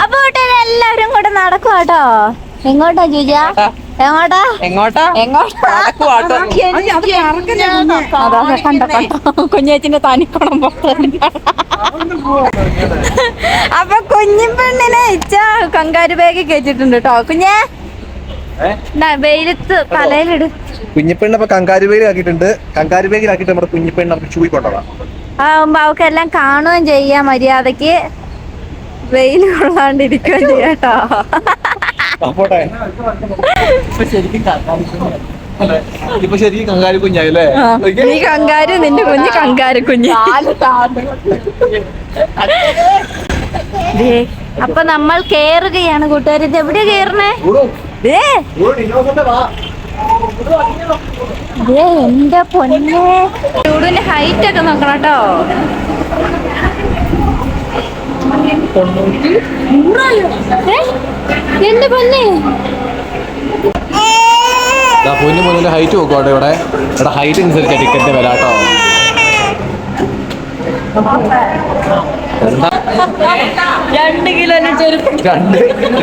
അപ്പൊ എല്ലാവരും കൂടെ നടക്കും കേട്ടോ. എങ്ങോട്ടാ ജൂജ? എങ്ങോട്ടാ? എങ്ങോട്ടാ? കുഞ്ഞേച്ചിന്റെ തനിക്കണം. അപ്പൊ കുഞ്ഞിപ്പെണ്ണിനെ ഇച്ച കങ്കാരു ബാഗ് കയറ്റിട്ടുണ്ട് കേട്ടോ. കുഞ്ഞേ വെയിലത്ത് തലയിലിട്. കുഞ്ഞിപ്പെണ്ണ് ഇപ്പൊ കങ്കാരു ബാഗിലാക്കിയിട്ടുണ്ട്. കങ്കാരു ബാഗിലാക്കിയിട്ട് നമ്മുടെ കുഞ്ഞിപ്പെണ്ണ് നമുക്ക് ചൂയി കൊണ്ടതാ. ആവുമ്പോ അവക്കെല്ലാം കാണുകയും ചെയ്യാം, മര്യാദക്ക് വെയിൽ കൊള്ളാണ്ടിരിക്കുകയും ചെയ്യാട്ടോ. ഇപ്പൊ ശരിക്കും കങ്കാരു കുഞ്ഞായില്ലേ? നീ കങ്കാരു, നിന്റെ കുഞ്ഞ് കങ്കാരു കുഞ്ഞ്. അപ്പൊ നമ്മൾ കേറുകയാണ് കൂട്ടുകാർ. ഇത് എവിടെയാ കേറണേ? എന്റെ പൊന്നെ, ചൂടിന്റെ ഹൈറ്റ് ഒക്കെ നോക്കണം കേട്ടോ. എന്റെ പൊന്നെ, പൊന്നു പൊന്നിന്റെ ഹൈറ്റ് നോക്കോട്ടെ. ഇവിടെ ഇവിടെ ഹൈറ്റ് അനുസരിച്ച ടിക്കറ്റ് വില കേട്ടോ. 2 കിലോന്റെ ചെരുപ്പ്.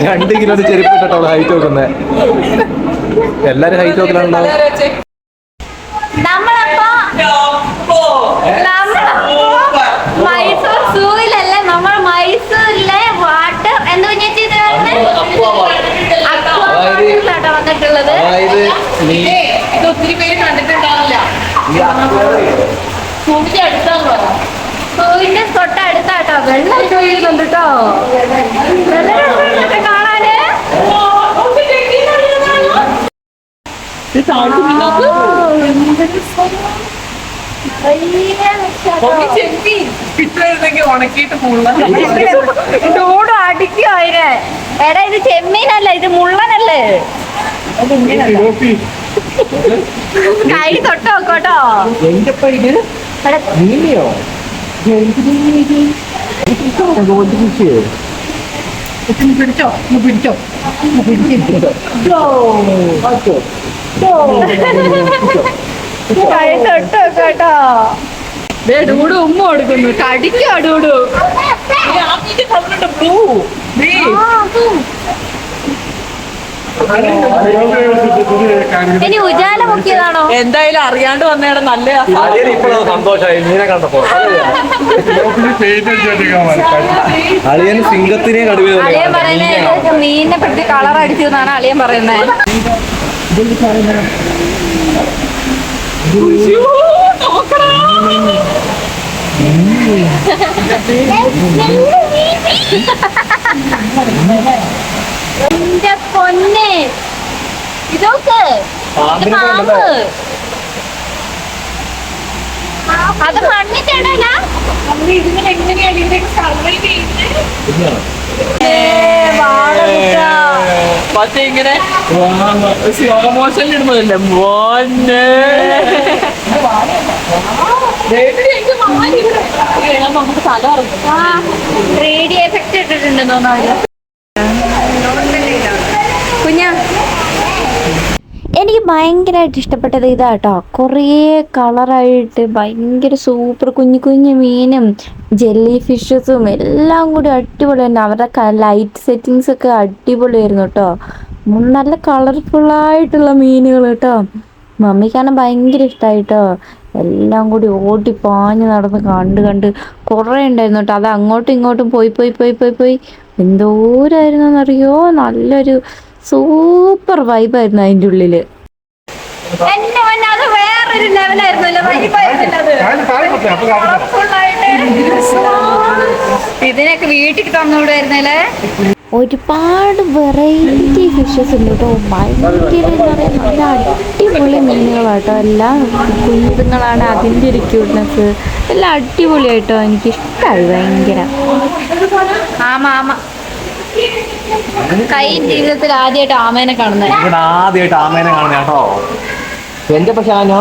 2 കിലോന്റെ ചെരുപ്പ് ഇട്ടോ ഹൈറ്റ് നോക്കുന്നത്. എല്ലാരും ഹൈറ്റ് നോക്കലാണല്ലോ. മൈസൂർ സൂയിലല്ലേ, നമ്മൾ മൈസൂരിലെ വാട്ടർ എന്താ വന്നിട്ടുള്ളത്. ഇത് ഒത്തിരി പേര് കണ്ടിട്ടുണ്ടാവില്ല. സൂവിന്റെ തൊട്ടടുത്താട്ടോ. വെള്ളം വീഴുന്നുണ്ട് കേട്ടോ. കാണാന് ഡൂഡ് അടിക്കും അതിനെ. എടാ ഇത് ചെമ്മീനല്ല, ഇത് മുള്ളനല്ലേ. കൈ തൊട്ട് നോക്കോട്ടോ. കൈ തൊട്ട് നോക്കോട്ടോ. ഡൂഡ് ഉമ്മ കൊടുക്കുന്നു. കടിക്കോ ഡൂഡു? ഇനി ഉജാല മുക്കിയതാണോ? എന്തായാലും അറിയാണ്ട് വന്നേടെ നല്ല സന്തോഷമായി മീനെ കണ്ടപ്പോ. അളിയൻ സിംഗത്തിനെ കടുവ. അളിയൻ പറയുന്നത് മീനിനെ പറ്റി കളർ അടിച്ചു എന്നാണ് അളിയൻ പറയുന്നത്. എന്റെ പൊന്നെ, ഇതൊക്കെ പാമ്പ്. അത് മണ്ണിട്ടാണല്ല മറ്റേ ഇങ്ങനെ സ്ലോ മോഷൻ ഇടുന്നതല്ലേ മോനെ നമുക്ക് തല റേഡിയോ എഫക്റ്റ് ഇട്ടിട്ടുണ്ടെന്ന് തോന്നുന്നു കുഞ്ഞാ. എനിക്ക് ഭയങ്കരമായിട്ട് ഇഷ്ടപ്പെട്ടത് ഇതാട്ടോ, കുറേ കളറായിട്ട് ഭയങ്കര സൂപ്പർ കുഞ്ഞു കുഞ്ഞു മീനും ജെല്ലി ഫിഷസും എല്ലാം കൂടി അടിപൊളിയായിരുന്നു. അവരുടെ ലൈറ്റ് സെറ്റിങ്സ് ഒക്കെ അടിപൊളിയായിരുന്നു കേട്ടോ. നല്ല കളർഫുള്ളായിട്ടുള്ള മീനുകൾ കേട്ടോ. മമ്മിക്കാണെങ്കിൽ ഭയങ്കര ഇഷ്ടമായിട്ടോ. എല്ലാം കൂടി ഓടി പാഞ്ഞ് നടന്ന് കണ്ട് കുറേ ഉണ്ടായിരുന്നു കേട്ടോ. അത് അങ്ങോട്ടും ഇങ്ങോട്ടും പോയി എന്തോരായിരുന്നു എന്നറിയോ. നല്ലൊരു സൂപ്പർ വൈബായിരുന്നു അതിൻ്റെ ഉള്ളില്. അത് വേറൊരു ലെവലായിരുന്നല്ലോ, ഇതിനൊക്കെ വീട്ടിൽ തന്നുകൂടായിരുന്നല്ലേ. ഒരുപാട് വെറൈറ്റി ഫിഷസ് ഉണ്ട് കേട്ടോ. ഭയങ്കര എന്താ പറയുക, നല്ല അടിപൊളി മീനുകളാട്ടോ. എല്ലാം കുഞ്ഞുങ്ങളാണ്, അതിൻ്റെ ഒരു ക്യൂട്ട്നെസ് എല്ലാം അടിപൊളിയായിട്ടോ. എനിക്കിഷ്ടമായി ഭയങ്കര. ആമ കൈ ജീവിതത്തിൽ ആദ്യമായിട്ട് ആമേനെ കാണുന്നത്. ആദ്യമായിട്ട് ആമേനെ കാണുന്ന കേട്ടോ. എന്റെ പക്ഷാനോ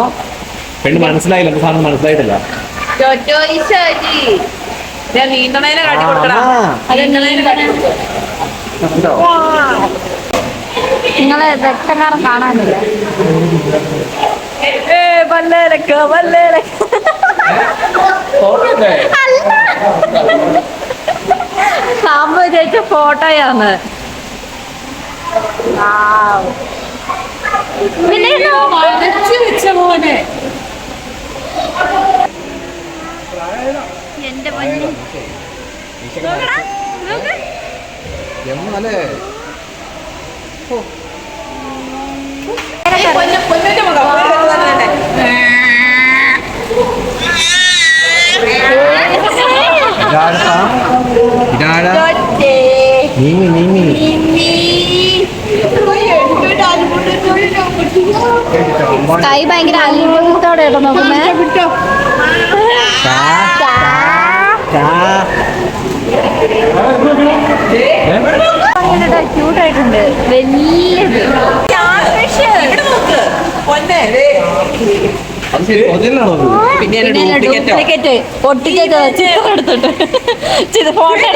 പെണ്ണ് മനസ്സിലായില്ല, എന്റെ സാധനം മനസ്സിലായിട്ടില്ല. നീന്തണേനെ കാട്ടി കൊടുക്കണം. നിങ്ങളെ വെട്ടക്കാരൻ കാണാനില്ല. സാമ്പ ചേച്ച ഫോട്ടോയാണ്. പിന്നെ വെച്ച മോനെ എന്റെ പൊന്നു പൊന്നിന്റെ മുഖം കൈ ഭയങ്കര അത്ഭുതത്തോടെ നോക്കുന്നേ. ക്യൂട്ടായിട്ടുണ്ട്. വലിയത് പിന്നെ ഡ്യൂപ്ലിക്കേറ്റ് ഒട്ടിക്കേറ്റ് ചിത്രം എടുത്തിട്ട് ഫോട്ടോ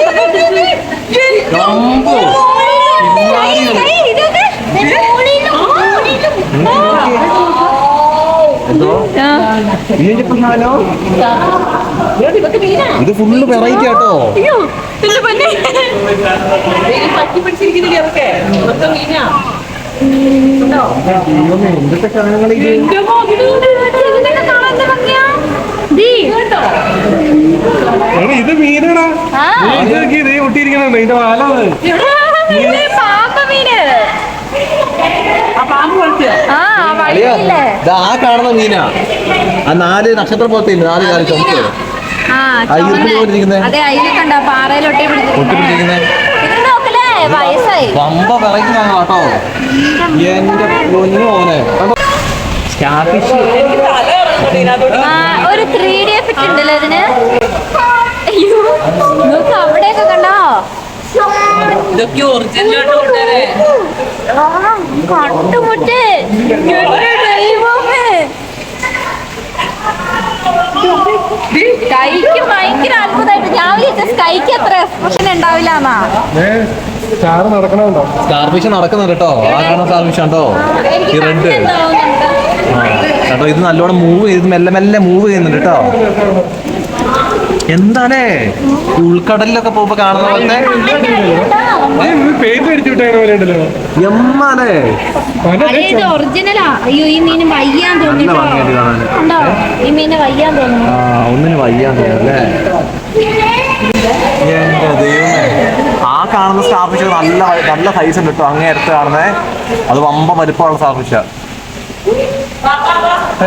ഇത് ഫുള്ള് വെറൈറ്റി ആട്ടോ. പറ്റി പിടിച്ചിരിക്കുന്നതൊക്കെ മീനാ. എന്തൊക്കെ സാധനങ്ങൾ ഇത് മീനാടാ. ഇത് ഒട്ടിയിരിക്കുന്നുണ്ട് ഇതിന്റെ വാലാണ്. ആ കാണുന്ന മീനാ. ആ 4 നക്ഷത്രം പോലത്തെ 4 കാലം ചുമക്ക് അതെ അതിൽ കണ്ട പാറയിലൊട്ടി ഒട്ടിപ്പിടിച്ചിരിക്കുന്നത് വയസ്സായി പമ്പ വിറയ്ക്കുന്നതാണ് കേട്ടോ. എന്റെ പൊന്നു മോനെ ഒരു 3D എഫക്റ്റ് ഉണ്ടല്ലോ ഇതിന്. നോക്ക് അവിടെയൊക്കെ കണ്ടോ. ഇതൊക്കെ ഒറിജിനൽ കട്ടുമുട്ട് സ്കൈക്ക് ഭയങ്കര അത്ഭുതമായിട്ട്. ഞാൻ വിചാരിച്ച സ്കൈക്ക് അത്ര എക്സ്പ്രഷൻ ഉണ്ടാവില്ല എന്നാ. സ്റ്റാർഫിഷ് നടക്കുന്നുണ്ട് കേട്ടോ. ആ കാണുന്ന സ്റ്റാർഫിഷ് ഉണ്ടോ ഈ റെഡ് കേട്ടോ. ഇത് നല്ലോണം മൂവ് ചെയ്ത് മെല്ലെ മെല്ലെ മൂവ് ചെയ്യുന്നുണ്ട് കേട്ടോ. എന്താണേ ഉൾക്കടലിലൊക്കെ പോകുമ്പോ കാണുന്ന പോലത്തെ എമ്മാലേ ഒറിജിനലാ. അയ്യോ ഈ മീന് വയ്യാൻ തോന്നുന്നു. ഈ മീന് വയ്യാൻ തോന്നുന്നു. ഒന്നിന് വയ്യാൻ തോന്നുന്നല്ലേ. എന്റെ ദൈവമേ, ആ കാണുന്ന സ്റ്റാർഫിഷ് നല്ല നല്ല സൈസ് ഉണ്ട് കേട്ടോ. അങ്ങേ അടുത്ത് കാണുന്നേ അത് വമ്പ വലിപ്പമുള്ള സ്റ്റാർഫിഷ്.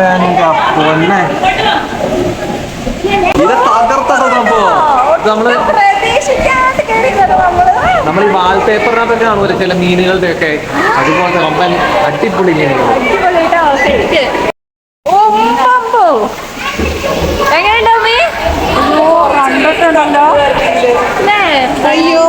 എന്റെ പൊന്നെ ഇത് തകർത്താണ് സംഭവം. നമ്മൾ ഈ വാൾപേപ്പറിനകത്തൊക്കെ കാണുമല്ലോ ചില മീനുകളുടെ ഒക്കെ, അതുപോലത്തെ വമ്പൻ അടിപൊളി മീനുകൾ. എങ്ങനെയുണ്ടോ അമ്മേ? കണ്ടിട്ടുണ്ടല്ലോ. അല്ലേ? അയ്യോ.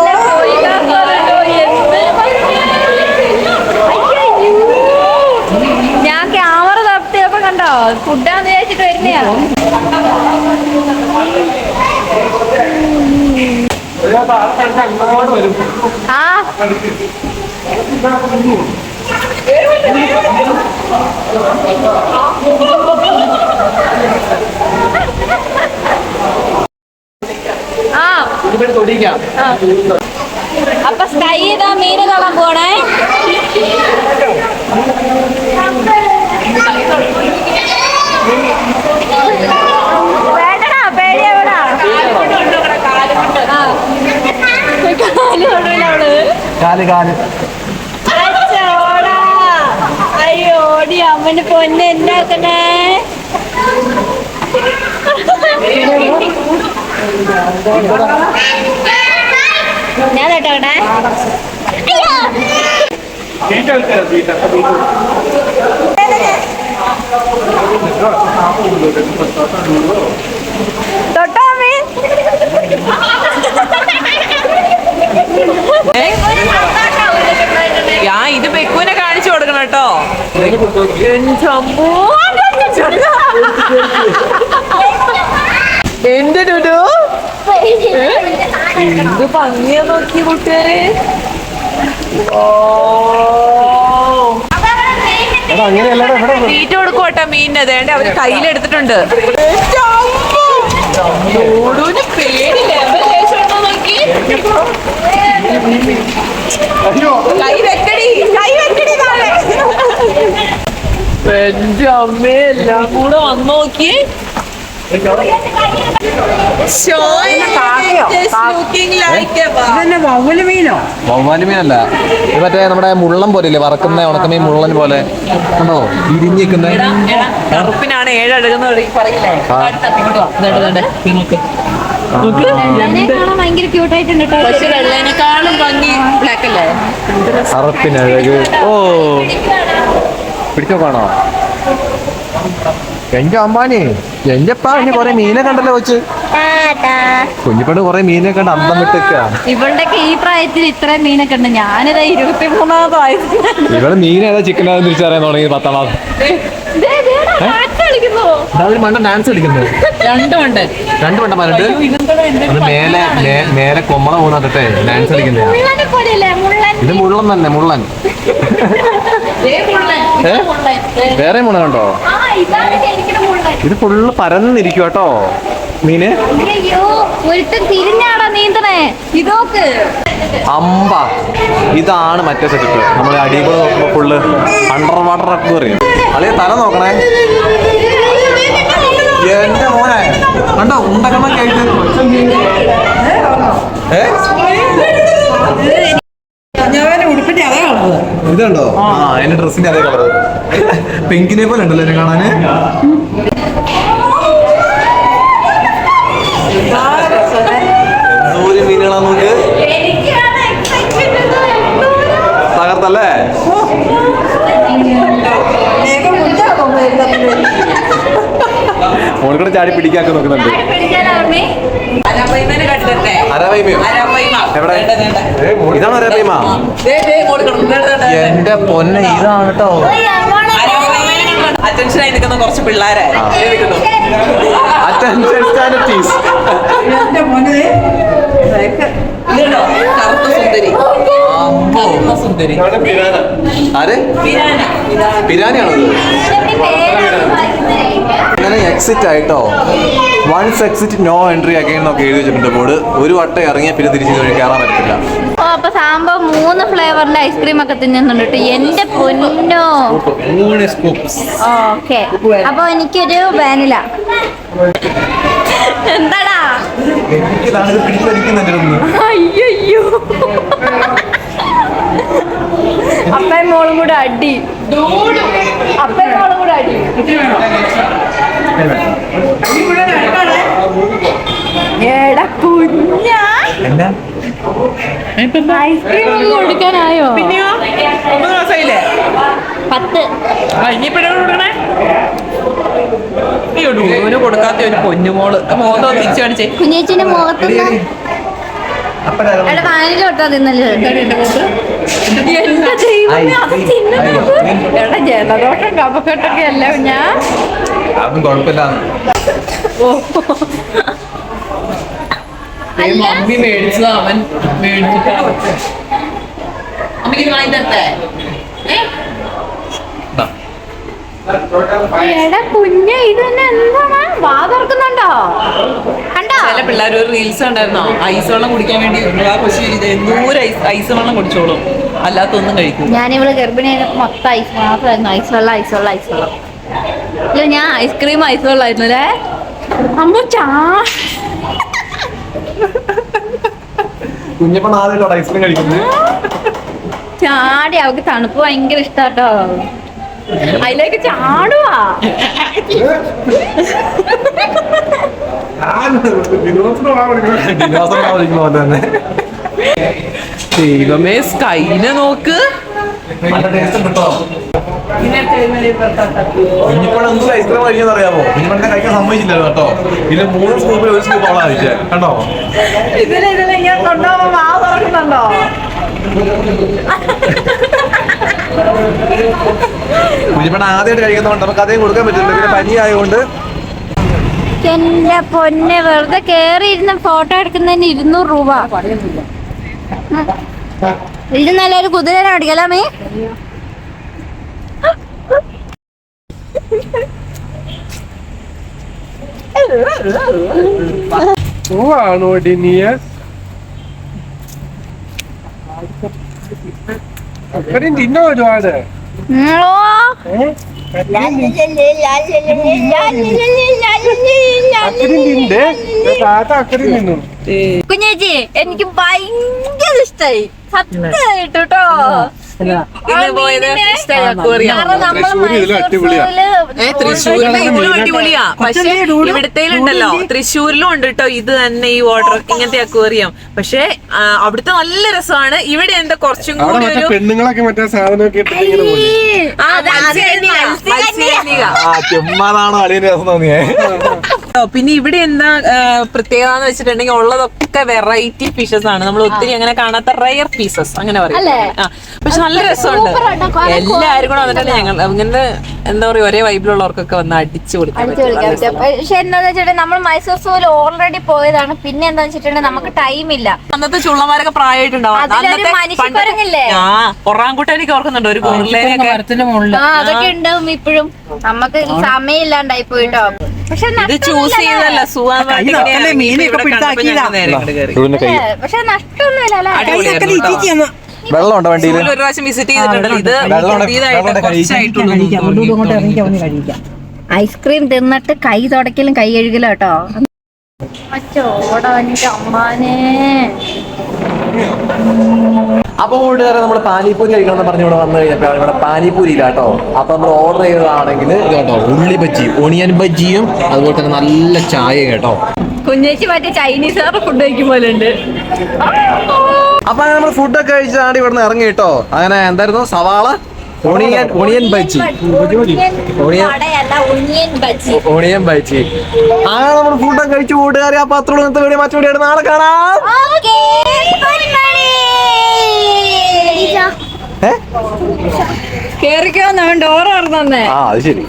ഞാൻ ക്യാമറ തപ്പിയപ്പോ കണ്ടോ ഫുഡാന്ന് വിചാരിച്ചിട്ട് വരുന്നയാ. ആ അപ്പൊ സ്കൈ ഇതാ മീന് കാണാൻ പോണേ. വേണ്ടടാ പേടി എവിടാ അയ്യോടി അമ്മന് പൊന്നെ എന്താക്കണേ. ഞാൻ കേട്ടോട്ടെ. തൊട്ടോ അമ്മേ? ഞാൻ ഇത് പെക്കുവിനെ കാണിച്ചു കൊടുക്കണം കേട്ടോ. എന്റെ ടുഡു എന്ത് ഭംഗിയാ നോക്കി കൂട്ടുകാര്. തീറ്റ കൊടുക്കോട്ടെ മീനിന്. വേണ്ട അവര് കയ്യിലെടുത്തിട്ടുണ്ട്. ടുഡുവിന് പേടി ലെവൽ ശേഷം നോക്കി. കൈ വെക്കടി താഴെ. എന്റെ അമ്മേ എല്ലാം കൂടെ വന്ന് നോക്കി. വവ്വാലി മീനല്ല, ഇത് മറ്റേ നമ്മുടെ മുള്ളൻ പോലെ വറക്കുന്ന ഉണക്കമീൻ മുള്ളൻ പോലെ കണ്ടോ ഇരിഞ്ഞിരിക്കുന്ന. കറുപ്പിനാണ് 7 അഴകുന്ന പറയില്ലേ. ഭയങ്കര ക്യൂട്ടായിട്ടുണ്ട്. പക്ഷെ വെള്ളേനേക്കാളും ഭംഗി ബ്ലാക്ക് അല്ലേ. കറുപ്പിനഴക്. ഓ പിടിച്ചോ കാണോ എന്റെ അമ്മാനെ. എന്റെ അപ്പ ഇനി കൊറേ മീനെ കണ്ടല്ലോ വെച്ച്. കുഞ്ഞിപ്പണ്ട് കൊറേ മീനെ കണ്ട് അന്തം വിട്ടേക്ക. ഇവളുടെയൊക്കെ ഈ പ്രായത്തിൽ ഇത്രയും മീനൊക്കെ ഉണ്ട്. ഞാനിതാ 23-ാമത് വയസ്സ്. ഇവിടെ മീൻ ഏതാ ചിക്കനാന്ന് തിരിച്ചറിയാൻ തുടങ്ങി 10-ാം ക്ലാസ്. മണ്ട ഡാൻസ് കളിക്കുന്നത്. 2 മണ്ടൻ. 2 മണ്ടന്മാരുണ്ട്. അത് മേലെ കൊമ്മള പോകുന്നേ ഡാൻസ് കളിക്കുന്നേ. ഇത് മുള്ളൻ തന്നെ, മുള്ളൻ. വേറെ മുള കണ്ടോ? ഇത് ഫുള്ള് പരന്നിരിക്കും കേട്ടോ മീന്. തിരിഞ്ഞാടാ നീന്തണേ. ഇതോക്ക് അമ്പ. ഇതാണ് മറ്റേ സെറ്റപ്പ്. നമ്മൾ അടിപൊളി നോക്കുമ്പോ ഫുള്ള് അണ്ടർ വാട്ടർ ഒക്കെ പറയും. അല്ലെങ്കിൽ തല നോക്കണേ. എന്റെ മോനെ കണ്ടോ ഉണ്ടക്കണൊക്കെ ആയിട്ട്. ഉടുപ്പിന്റെ അതേ കളറ്. ഇതുണ്ടോ? ആ എന്റെ ഡ്രസ്സിന്റെ അതേ കളറ്. പെങ്കിനെ പോലെ ഉണ്ടല്ലോ എന്നെ കാണാന്. എന്തോരം മീനുകളാ നോക്ക്. തകർത്തല്ലേ? മോളിക്കൂടെ ചാടി പിടിക്കാക്കി നോക്കുന്നുണ്ട്. അരവൈമയോ? എവിടെ? ഇതാണ് അരവൈമ. എന്റെ പൊന്നെ ഇതാണ് കേട്ടോ. അറ്റൻഷനായി നിൽക്കുന്ന കുറച്ച് പിള്ളേരെ. Attention stand at ease. കറുത്ത സുന്ദരി. കറുത്ത സുന്ദരി. ആര്? പിരാനാണത്. അങ്ങനെ എക്സിറ്റ് ആയിട്ടോ. Once exit no entry again എന്നൊക്കെ എഴുതി വെച്ചിട്ടുണ്ട് ബോർഡ്. ഒരു വട്ടം ഇറങ്ങിയാൽ പിന്നെ തിരിച്ച് കയറാൻ പറ്റത്തില്ല. ഓ അപ്പൊ സംഭവം 3 ഫ്ലേവറിന്റെ ഐസ്ക്രീം ഒക്കെ തിന്നുന്നുണ്ട് കേട്ടോ. എന്റെ പൊന്നോ. ഓക്കെ അപ്പൊ എനിക്കൊരു വാനില. എന്താടാ അയ്യോ അപ്പയും മോളും കൂടെ അടി. അപ്പയും മോളും കൂടെ അടി. എടാ കുഞ്ഞാ ഐസ്ക്രീം ഒന്നും കൊടുക്കാനായോ? പിന്നെയോ 9 മാസമായില്ലേ? 10. ഇനിയിപ്പോഴാണ് കൊടുക്കണേ. ഡൂവിന് കൊടുക്കാത്ത ഒരു പൊന്നുമോള് മോന്തോ തിരിച്ചു കാണിച്ചേ. കുഞ്ഞേച്ചിന്റെ മുഖത്തുനിന്ന് വാനിലോട്ടാ തിന്നല്. ജലദോഷം കഫക്കെട്ടൊക്കെ അല്ല ഞാൻ. മമ്മി മേടിച്ചത് അവൻ മേടിച്ചിട്ട് അമ്മയ്ക്ക് വാങ്ങി തരട്ടെ. എടാ കുഞ്ഞ് ഇത് തന്നെ എന്താണ് വാ തുറക്കുന്നുണ്ടോ? കണ്ടോ ചില പിള്ളേർ ഒരു റീൽസ് ഉണ്ടായിരുന്നോ, ഐസ് വെള്ളം കുടിക്കാൻ വേണ്ടി ആ കൊച്ചു എന്തോരം ഐസ് വെള്ളം കുടിച്ചോളും, അല്ലാത്തൊന്നും കഴിക്കും. ഞാനിവിടെ ഗർഭിണിയായപ്പോ മൊത്തം ഐസ് മാത്രമായിരുന്നു. ഐസ് വെള്ളം ഐസ് വെള്ളം ഐസ് വെള്ളം. ഇല്ല ഞാൻ ഐസ്ക്രീം ഐസ് വെള്ളമായിരുന്നു അല്ലേ അമ്മ. കുഞ്ഞപ്പൻ ആദ്യമായിട്ടോ ഐസ്ക്രീം കഴിക്കുന്നത്. ചാടി അവൾക്ക് തണുപ്പ് ഭയങ്കര ഇഷ്ടാട്ടോ. അതിലേക്ക് ചാടുവാ. ദൈവമേ സ്കൈനെ നോക്ക്. കുഞ്ഞിപ്പൻ ഐസ്ക്രീം കഴിക്കാന്ന് അറിയാമോ? കുഞ്ഞിപ്പണ്ണെ കഴിക്കാൻ സമ്മതിച്ചില്ലല്ലോ കേട്ടോ. ഇതിൽ 3 സ്കൂപ്പിൽ 1 സ്കൂപ്പ് അവളാ കഴിച്ചേ കണ്ടോ. ഇതിലിങ്ങനെ കൊണ്ടുപോകുമ്പോ വാ തുറക്കുന്നുണ്ടോ? കുഞ്ഞിപ്പണ്ണ ആദ്യമായിട്ട് കഴിക്കുന്നതുകൊണ്ട് നമുക്ക് അതേ കൊടുക്കാൻ പറ്റില്ല. പിന്നെ പനി ആയതുകൊണ്ട്. എന്റെ പൊന്നെ വെറുതെ കേറി ഇരുന്ന് ഫോട്ടോ എടുക്കുന്നതിന് 200 രൂപ. ഇത് നല്ലൊരു കുതിരനെ മേടിക്കല്ലോ മീ. തിന്നോ ഒരുപാട് കുഞ്ഞേച്ചി എനിക്ക് ഭയങ്കര ഇഷ്ടായി സത്യമായിട്ട് കേട്ടോ. തൃശ്ശൂരിലെ ഇതിലും അടിപൊളിയാ. പക്ഷെ ഇവിടത്തേലുണ്ടല്ലോ, തൃശ്ശൂരിലും ഉണ്ട് കേട്ടോ ഇത് തന്നെ, ഈ വാട്ടർ ഇങ്ങനത്തെ അക്വേറിയം. പക്ഷെ അവിടുത്തെ നല്ല രസമാണ്. ഇവിടെ എന്താ കുറച്ചും കൂടി ഒരു പെണ്ണുങ്ങളൊക്കെ മറ്റേ സാധനമൊക്കെ ചുമ്മാതാണോ അളിയന്റെ രസം തോന്നിയേ. പിന്നെ ഇവിടെ എന്താ പ്രത്യേകത എന്ന് വെച്ചിട്ടുണ്ടെങ്കിൽ ഉള്ളതൊക്കെ വെറൈറ്റി ഫിഷസ് ആണ്. നമ്മൾ ഒത്തിരി അങ്ങനെ കാണാത്ത റയർ പീസസ് അങ്ങനെ പറയും. പക്ഷെ നല്ല രസമുണ്ട്. എല്ലാരും കൂടെ വന്നിട്ടുണ്ട്. ഞങ്ങൾ ഇങ്ങനത്തെ എന്താ പറയാ ഒരേ വൈബിലുള്ളവർക്കൊക്കെ വന്ന് അടിച്ചു കൊടുക്കാം. പക്ഷെ എന്താന്ന് വെച്ചിട്ടുണ്ടെങ്കിൽ നമ്മൾ മൈസൂർ സൂവിൽ ഓൾറെഡി പോയതാണ്. പിന്നെ എന്താന്ന് വെച്ചിട്ടുണ്ടെങ്കിൽ നമുക്ക് ടൈം ഇല്ല. അന്നത്തെ ചുള്ളന്മാരൊക്കെ പ്രായമായിട്ടുണ്ടാവും. ഒറാങ്കുട്ടനൊക്കെ ഓർക്കുന്നുണ്ട് ഒരു ഗോറിലേനെയൊക്കെ. അതൊക്കെ ഉണ്ടാവും ഇപ്പോഴും. നമുക്ക് സമയമില്ലാണ്ടായി പോയിട്ടോ. പക്ഷെ ഇത് ചൂസ് ചെയ്തല്ല പക്ഷെ നഷ്ടമൊന്നുമില്ല അല്ലേ. വെള്ളമുണ്ടോ വണ്ടിയിൽ? ഒരു പ്രാവശ്യം വിസിറ്റ് ചെയ്തിട്ടുണ്ടല്ലോ. ഇത് ഐസ്ക്രീം തിന്നിട്ട് കൈ തുടക്കലും കൈ കഴുകലും കേട്ടോ. അമ്മാനെ അപ്പൊ കൂട്ടുകാരെ നമ്മൾ പാനിപ്പൂരി കഴിക്കണം എന്ന് പറഞ്ഞ് ഇവിടെ വന്നു കഴിഞ്ഞപ്പോൾ ഇവിടെ പാനിപ്പൂരി ഇല്ല കേട്ടോ. അപ്പൊ നമ്മൾ ഓർഡർ ചെയ്തതാണെങ്കിൽ ഇത് കേട്ടോ, ഉള്ളി ബജ്ജി, ഓണിയൻ ബജ്ജിയും അതുപോലെ തന്നെ നല്ല ചായ കേട്ടോ. കുഞ്ഞേച്ചി മറ്റേ ചൈനീസുകാരുടെ ഫുഡ് കഴിക്കും പോലെ ഉണ്ട്. അപ്പൊ അങ്ങനെ നമ്മൾ ഫുഡൊക്കെ കഴിച്ചാണ് ഇവിടുന്ന് ഇറങ്ങി കേട്ടോ. അങ്ങനെ എന്തായിരുന്നു സവാള ഓണിയൻ ബജ്ജി, ഓണിയൻ ബജ്ജി. അങ്ങനെ നമ്മൾ ഫുഡൊക്കെ കഴിച്ചു കൂട്ടുകാരെ. അപ്പൊ അത്ര വീഡിയോ മറ്റു വീഡിയോ നാളെ കാണാം. കേറിക്കോ ഡോർ തുറന്നേ. അത് ശരി.